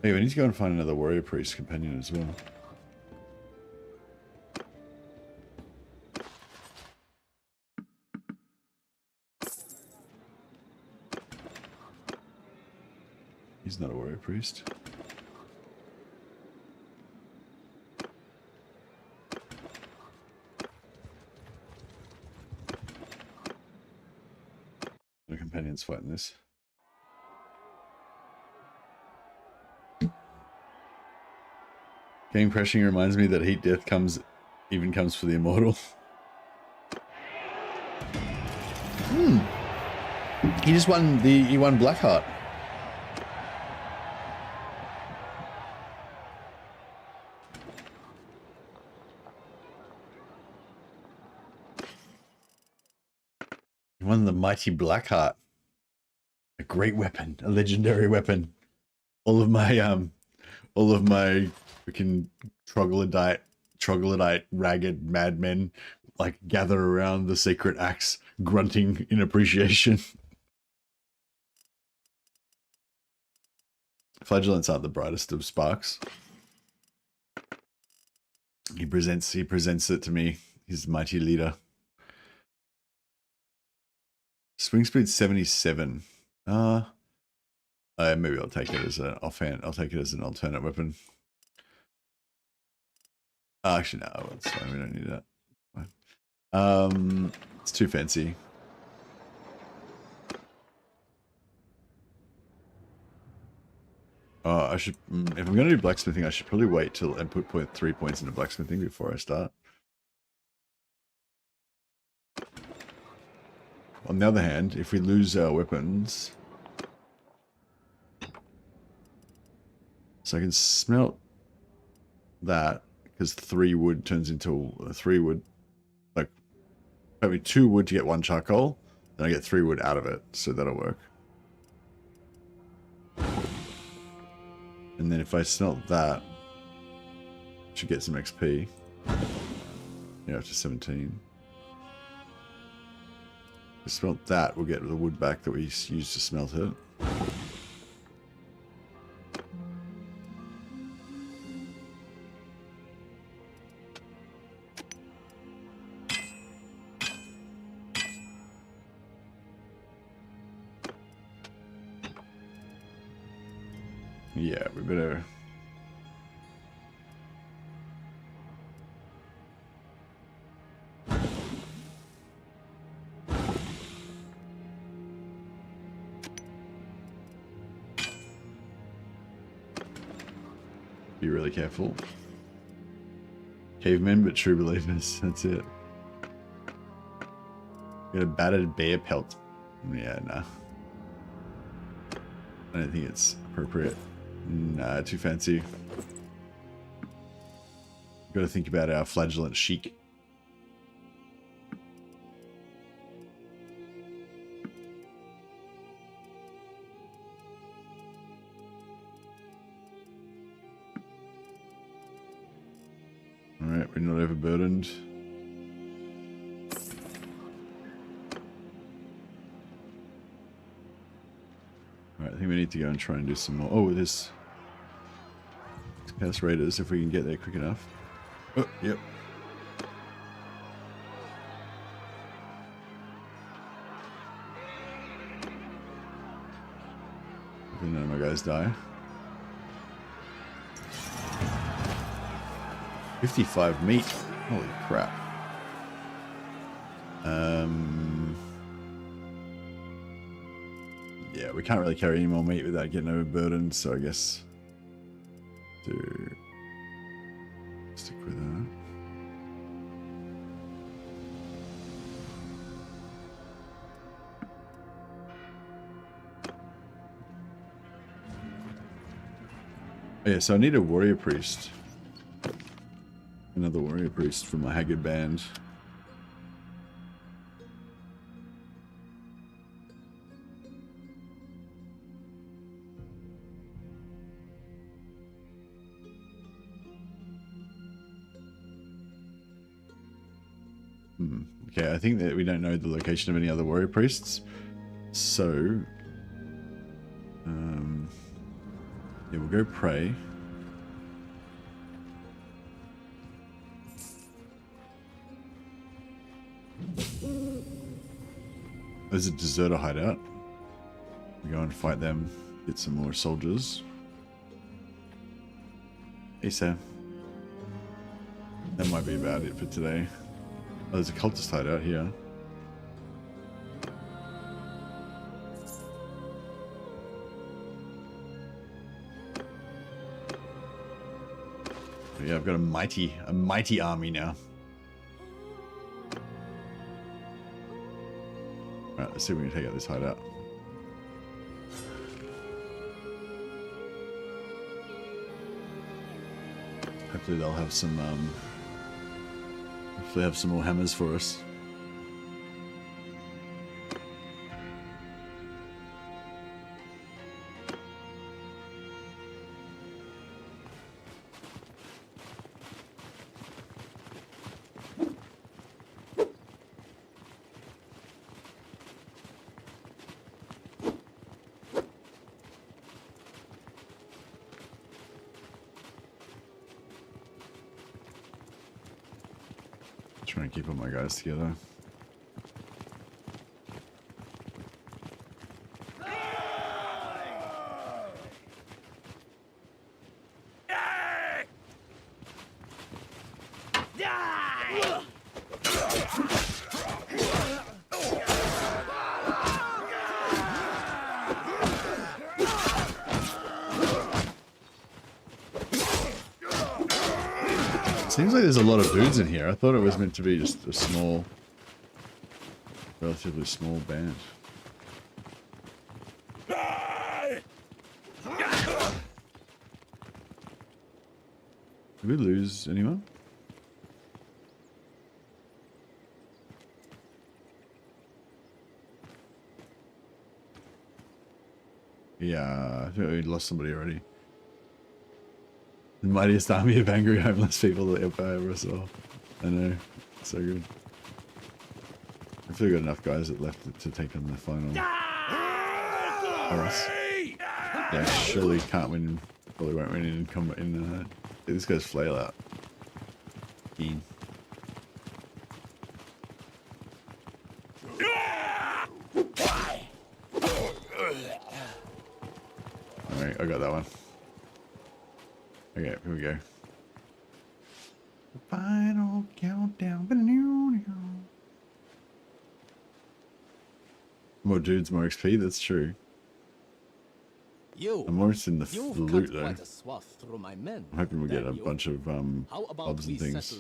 A: Hey, we need to go and find another warrior priest companion as well. He's not a warrior priest. The companion's fighting this. Game crashing reminds me that heat death comes for the immortal. He just won Blackheart. He won the mighty Blackheart. A great weapon, a legendary weapon. All of my freaking troglodyte ragged madmen like gather around the sacred axe, grunting in appreciation. Flagellants aren't the brightest of sparks. He presents it to me, his mighty leader. Swing speed 77. Maybe I'll take it as an offhand. I'll take it as an alternate weapon. Actually, no, it's fine. We don't need that. It's too fancy. I should, if I'm going to do blacksmithing, I should probably wait till and put 3 points into blacksmithing before I start. On the other hand, if we lose our weapons, so I can smelt that because 3 wood turns into 3 wood, like probably 2 wood to get 1 charcoal, then I get 3 wood out of it, so that'll work. And then if I smelt that, I should get some XP. Yeah, up to 17. If we smelt that, we'll get the wood back that we used to smelt it. Yeah, we better... Be really careful. Cavemen, but true believers. That's it. Got a battered bear pelt. Yeah, nah. I don't think it's appropriate. Nah, too fancy. Got to think about our flagellant chic. Alright, we're not overburdened. Alright, I think we need to go and try and do some more. Oh, this House Raiders, if we can get there quick enough. Oh, yep. Hopefully none of my guys die. 55 meat. Holy crap. Yeah, we can't really carry any more meat without getting overburdened, so I guess to stick with that. Oh, yeah, so I need a warrior priest. Another warrior priest from my Haggard band. Okay, I think that we don't know the location of any other warrior priests. So, Yeah, we'll go pray. There's a deserter hideout. We go and fight them, get some more soldiers. Hey Sam. That might be about it for today. Oh, there's a cultist hideout here. But yeah, I've got a mighty army now. Alright, let's see if we can take out this hideout. Hopefully they'll have some, hopefully have some more hammers for us. Trying to keep all my guys together. Seems like there's a lot of dudes in here. I thought it was meant to be just a small, relatively small band. Did we lose anyone? Yeah, I think we lost somebody already. The mightiest army of angry homeless people that I ever saw. I know. So good. Hopefully we got enough guys that left to take on the final. Or us. Yeah, surely can't win. Probably won't win in combat in this guy's flail out. Keen. Alright, I got that one. Okay, here we go. The final countdown. More dudes, more XP, that's true. I'm more interested in the loot though. I'm hoping we get a bunch of bobs and things.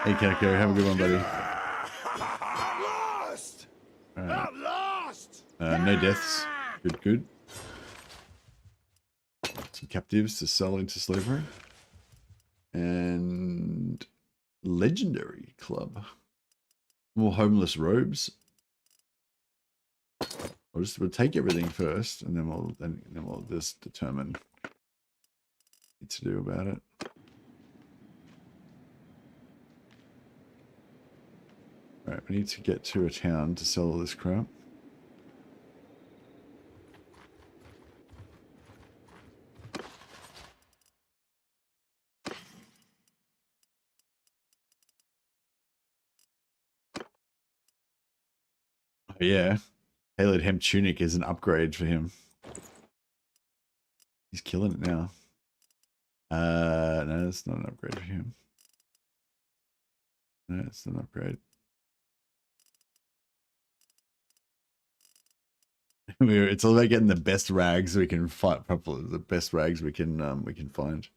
A: Hey Kaneko, have a good one, buddy.
B: Lost!
A: Right.
B: I'm lost!
A: No deaths. Good, good. Some captives to sell into slavery. And legendary club. More homeless robes. We'll take everything first, and then we'll just determine what to do about it. Right, we need to get to a town to sell all this crap. Oh yeah, tailored hemp tunic is an upgrade for him. He's killing it now. No, it's not an upgrade for him. No, it's not an upgrade. It's all about getting the best rags we can fight properly. The best rags we can find.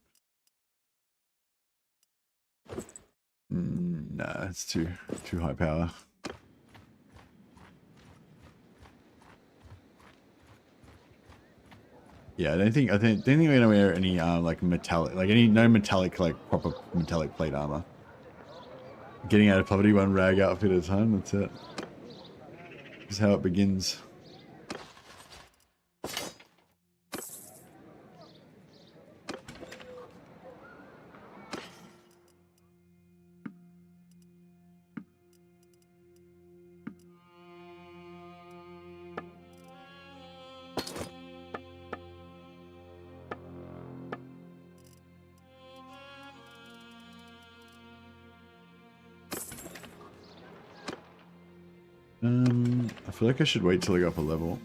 A: Nah, it's too high power. Yeah, I don't think we're gonna wear any like metallic, like no metallic, like proper metallic plate armor. Getting out of poverty, one rag outfit at a time. That's it. This is how it begins. I feel like I should wait till I go up a level.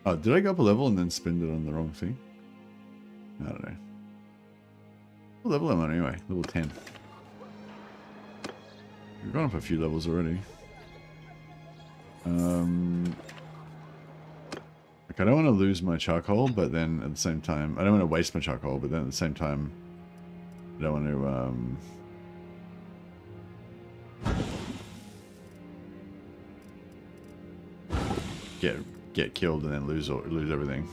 A: Oh, did I go up a level and then spend it on the wrong thing? I don't know. What level am I on anyway? Level 10. We've gone up a few levels already. Like I don't want to lose my charcoal, but then at the same time, I don't want to waste my charcoal, but then at the same time, I don't want to get killed and then lose everything.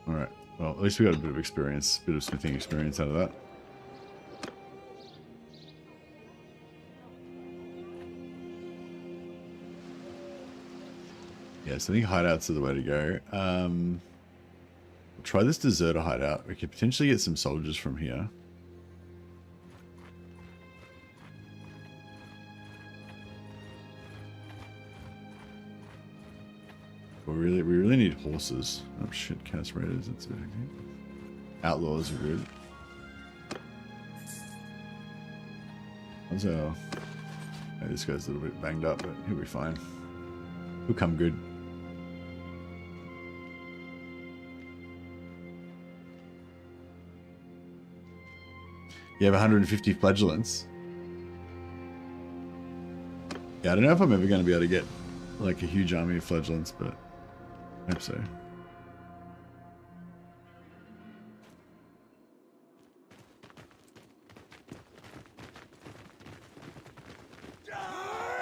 A: Alright, well, at least we got a bit of experience, bit of smithing experience out of that. Yes, I think hideouts are the way to go. We'll try this deserter hideout. We could potentially get some soldiers from here. But we really need horses. Oh shit, cast raiders, that's it. Outlaws are good. How's our... Oh, this guy's a little bit banged up, but he'll be fine. He'll come good. You have 150 Flagellants. Yeah, I don't know if I'm ever going to be able to get like a huge army of Flagellants, but I hope so.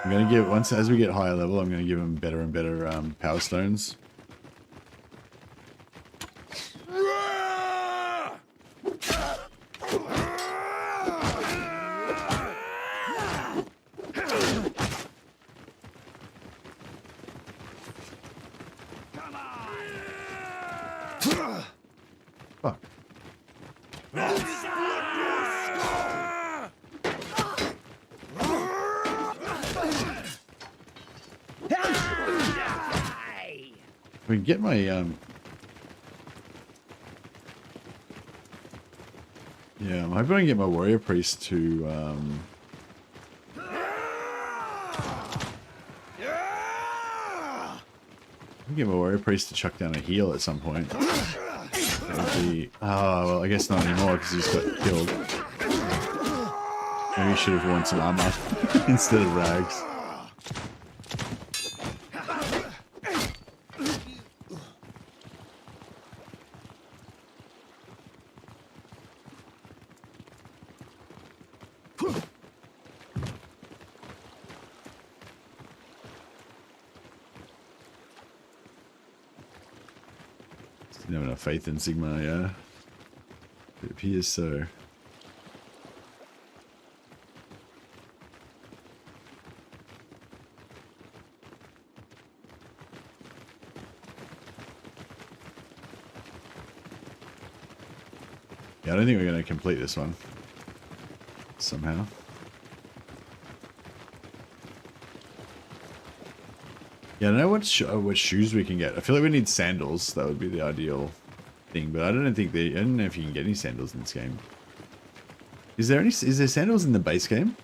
A: I'm going to give, as we get higher level, I'm going to give them better and better power stones. Fuck. We can get my yeah, I'm hoping I can get my warrior priest to get my warrior priest to chuck down a heal at some point. That would be, oh well, I guess not anymore because he's got killed. Maybe he should have worn some armor instead of rags. Didn't have enough faith in Sigma, yeah. It appears so. Yeah, I don't think we're going to complete this one. Somehow. Yeah, I don't know what shoes we can get. I feel like we need sandals. That would be the ideal thing, but I don't know if you can get any sandals in this game. Is there sandals in the base game?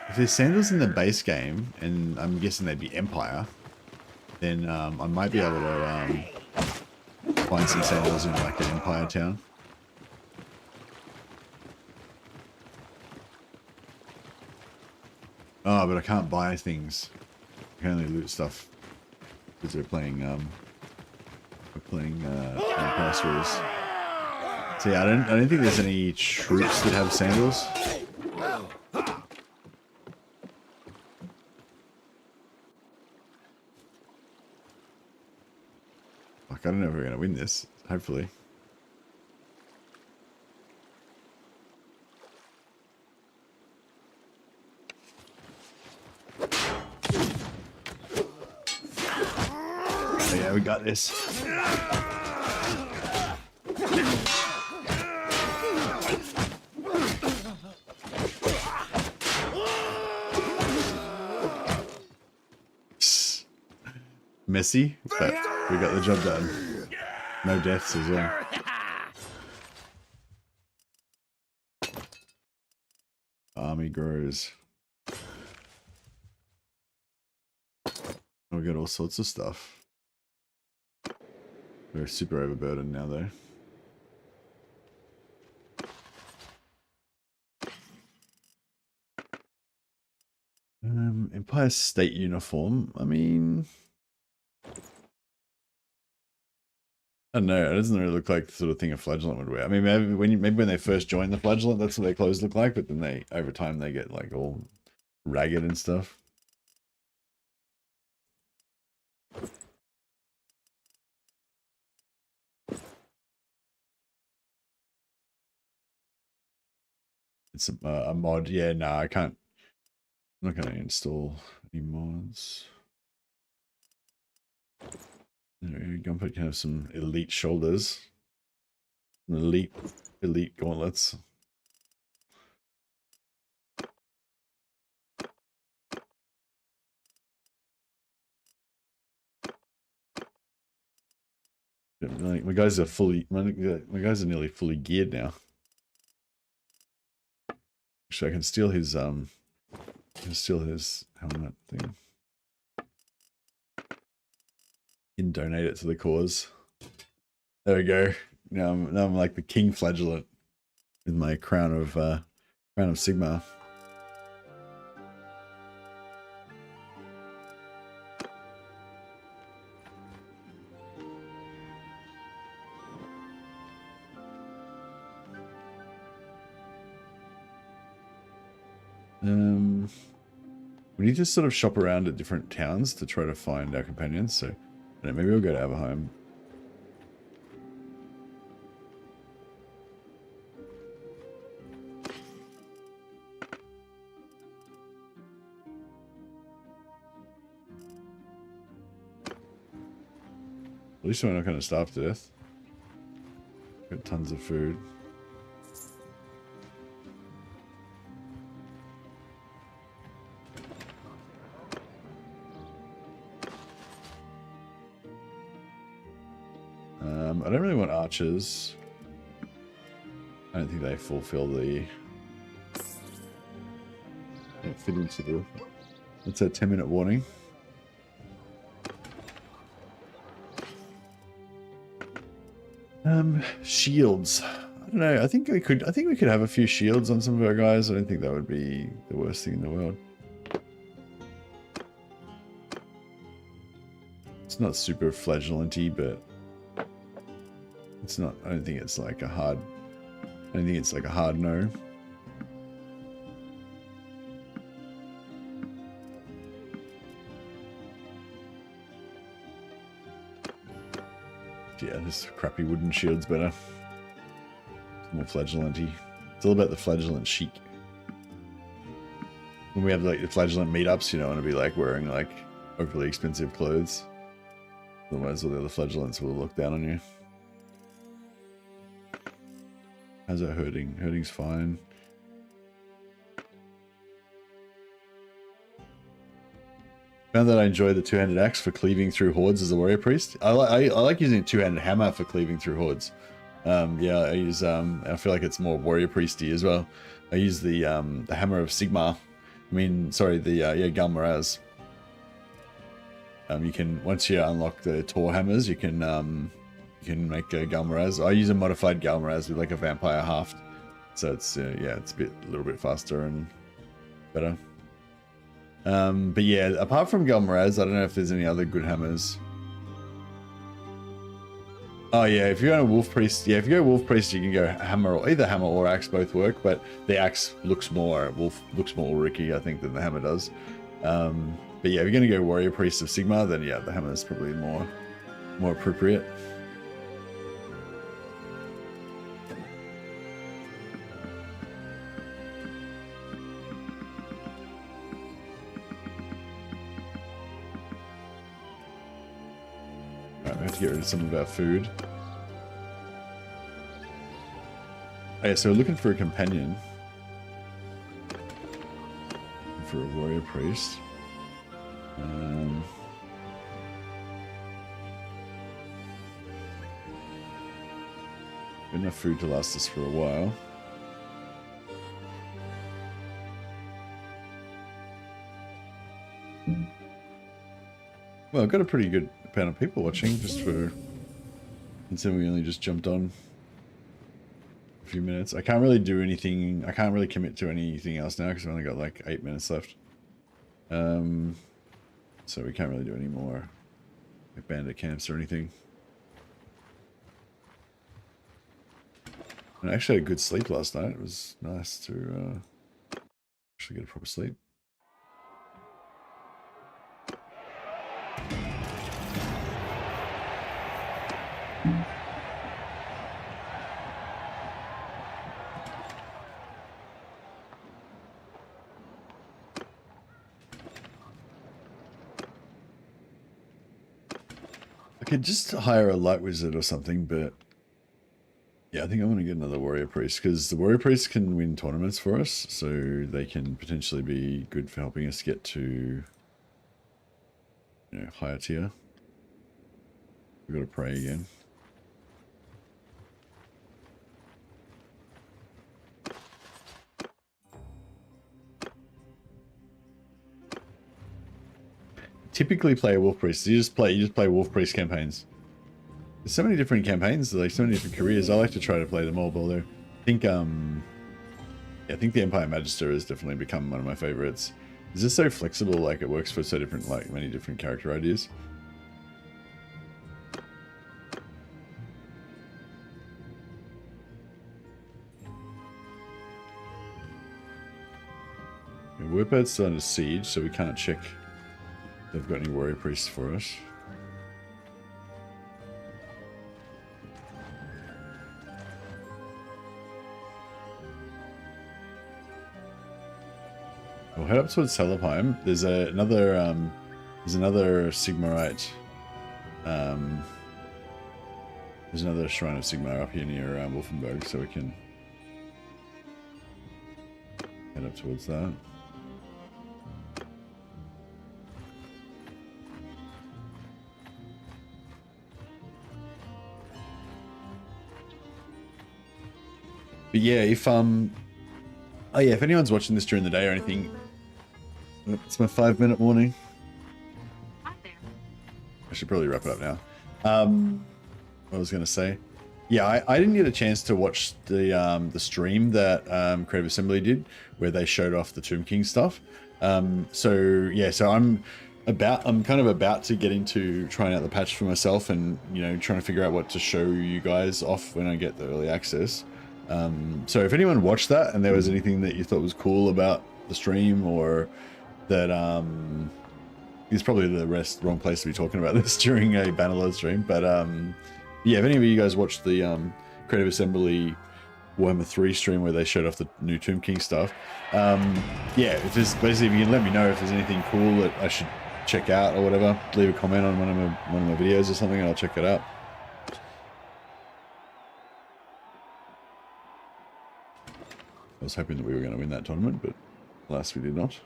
A: If there's sandals in the base game, and I'm guessing they'd be Empire, then I might be able to find some sandals in like an Empire town. Oh, but I can't buy things. I can only loot stuff because we're playing Pass rules. So yeah, I don't think there's any troops that have sandals. Fuck, I don't know if we're gonna win this. Hopefully. We got this. messy, but we got the job done. No deaths as well. Army grows. We got all sorts of stuff. We're super overburdened now, though. Empire State uniform. I mean, I don't know. It doesn't really look like the sort of thing a flagellant would wear. I mean, maybe when they first join the flagellant, that's what their clothes look like. But then over time, they get like all ragged and stuff. It's a mod. Yeah, no, I can't. I'm not going to install any mods. Gunpowder can have some elite shoulders. Elite gauntlets. My guys are nearly fully geared now. Actually, I can steal his helmet thing. And donate it to the cause. There we go. Now I'm like the king flagellant with my crown of Sigmar. We need to sort of shop around at different towns to try to find our companions. So, I don't know, maybe we'll go to Aberheim. At least we're not going to starve to death. Got tons of food. I don't really want archers. I don't think they fulfill the... Don't fit into the... It's a 10-minute warning. Shields. I don't know. I think we could have a few shields on some of our guys. I don't think that would be the worst thing in the world. It's not super flagellant-y, but it's not. I don't think it's like a hard. I don't think it's like a hard no. Yeah, this crappy wooden shield's better. It's more flagellant-y. It's all about the flagellant chic. When we have like the flagellant meetups, you don't want to be like wearing like overly expensive clothes. Otherwise all the other flagellants will look down on you. How's that hurting? Hurting's fine. Found that I enjoy the two-handed axe for cleaving through hordes as a warrior priest. I like using a two-handed hammer for cleaving through hordes. Yeah, I use I feel like it's more warrior priesty as well. I use the hammer of Sigmar. I mean, sorry, the Galmaraz. You can, once you unlock the Tor hammers, you can make a Galmaraz. I use a modified Galmaraz with like a vampire haft, so it's yeah, it's a little bit faster and better. But yeah, apart from Galmaraz, I don't know if there's any other good hammers. Oh yeah, if you're going to Wolf Priest, yeah, if you go Wolf Priest, you can go hammer, or either hammer or axe, both work. But the axe looks more Ricky, I think, than the hammer does. But yeah, if you're going to go Warrior Priest of Sigmar, then yeah, the hammer is probably more appropriate. Alright, we have to get rid of some of our food. Oh, yeah, so we're looking for a companion. For a Warrior Priest. Enough food to last us for a while. Well, I've got a pretty good amount of people watching, just for... Considering we only just jumped on a few minutes. I can't really do anything, I can't really commit to anything else now, because I've only got like 8 minutes left. So we can't really do any more like bandit camps or anything. And I actually had a good sleep last night. It was nice to actually get a proper sleep. I could just hire a light wizard or something, but yeah, I think I'm going to get another warrior priest, because the warrior priest can win tournaments for us, so they can potentially be good for helping us get to, you know, higher tier. We've got to pray again. Typically play a wolf priest. You just play wolf priest campaigns. There's so many different campaigns, like so many different careers. I like to try to play them all, but although I think the Empire Magister has definitely become one of my favorites. Is this so flexible? Like it works for so different, like many different character ideas. Whiphead's still under siege, so we can't check if they've got any warrior priests for us. We'll head up towards Helheim. There's another Sigmarite. There's another Shrine of Sigmar up here near Wolfenburg, so we can head up towards that. But yeah, if oh yeah, if anyone's watching this during the day or anything, it's my 5-minute warning. I should probably wrap it up now. What I was gonna say, yeah, I didn't get a chance to watch the stream that Creative Assembly did, where they showed off the Tomb King stuff. So yeah, so I'm kind of about to get into trying out the patch for myself, and you know, trying to figure out what to show you guys off when I get the early access. So if anyone watched that and there was anything that you thought was cool about the stream, or that is probably the wrong place to be talking about this during a Bannerlord stream, but yeah, if any of you guys watched the Creative Assembly Warhammer 3 stream where they showed off the new Tomb King stuff, yeah, if there's basically, if you can let me know if there's anything cool that I should check out or whatever, leave a comment on one of my videos or something and I'll check it out. I was hoping that we were going to win that tournament, but alas, we did not.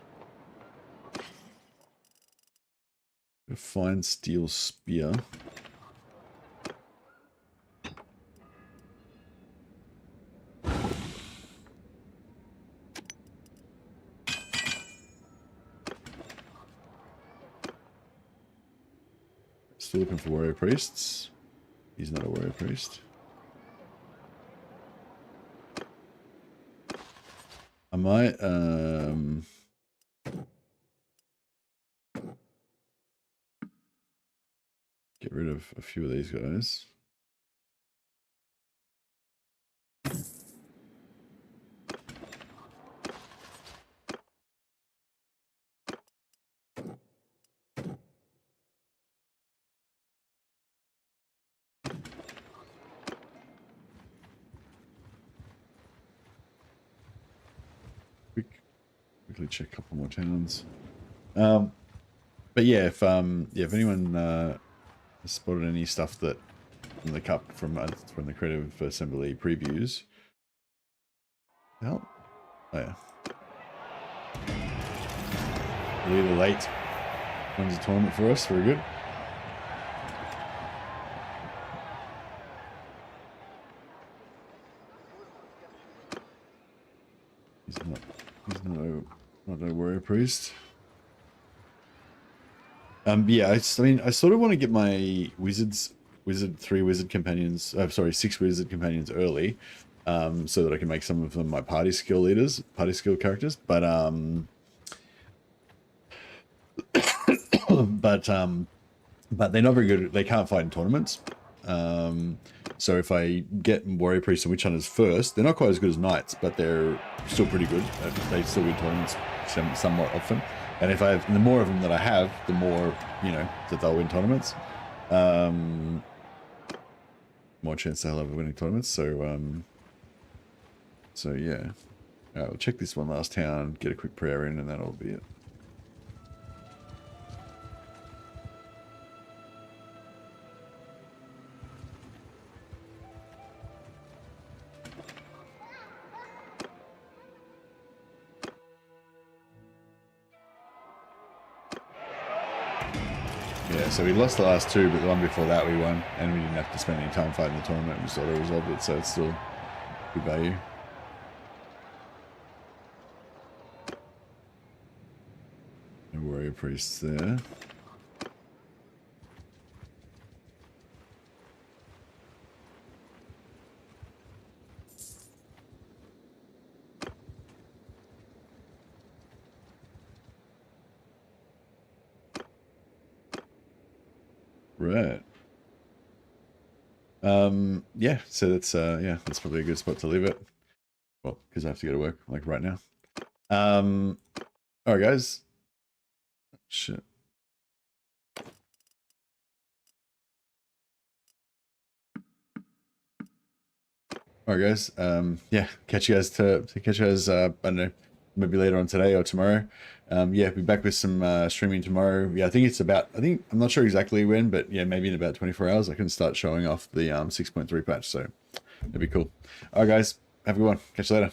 A: A fine steel spear. Still looking for warrior priests. He's not a warrior priest. I might get rid of a few of these guys. Quickly check a couple more towns. But yeah, if anyone has spotted any stuff that from the cup from the Creative Assembly previews, oh yeah, Leader Late runs a tournament for us. Very good. no warrior priest. Yeah, I mean, I sort of want to get my three wizard companions. Sorry, 6 wizard companions early, so that I can make some of them my party skill leaders, party skill characters. But but they're not very good. They can't fight in tournaments. So if I get warrior priests and witch hunters first, they're not quite as good as knights, but they're still pretty good. They still win tournaments somewhat often. And if I have, the more of them that I have, the more, you know, that they'll win tournaments. More chance they'll have winning tournaments. So, so yeah. We'll check this one last town, get a quick prayer in, and that'll be it. Yeah, so we lost the last 2, but the one before that we won, and we didn't have to spend any time fighting the tournament. We just auto-resolved it, so it's still good value. No warrior priests there. Right. Yeah, so that's yeah, that's probably a good spot to leave it. Well, because I have to go to work like right now. Alright guys. Shit. Alright guys, yeah, catch you guys I don't know, maybe later on today or tomorrow. Yeah, be back with some streaming tomorrow. Yeah, I think I'm not sure exactly when, but yeah, maybe in about 24 hours I can start showing off the 6.3 patch, so that'd be cool. Alright guys, have a good one. Catch you later.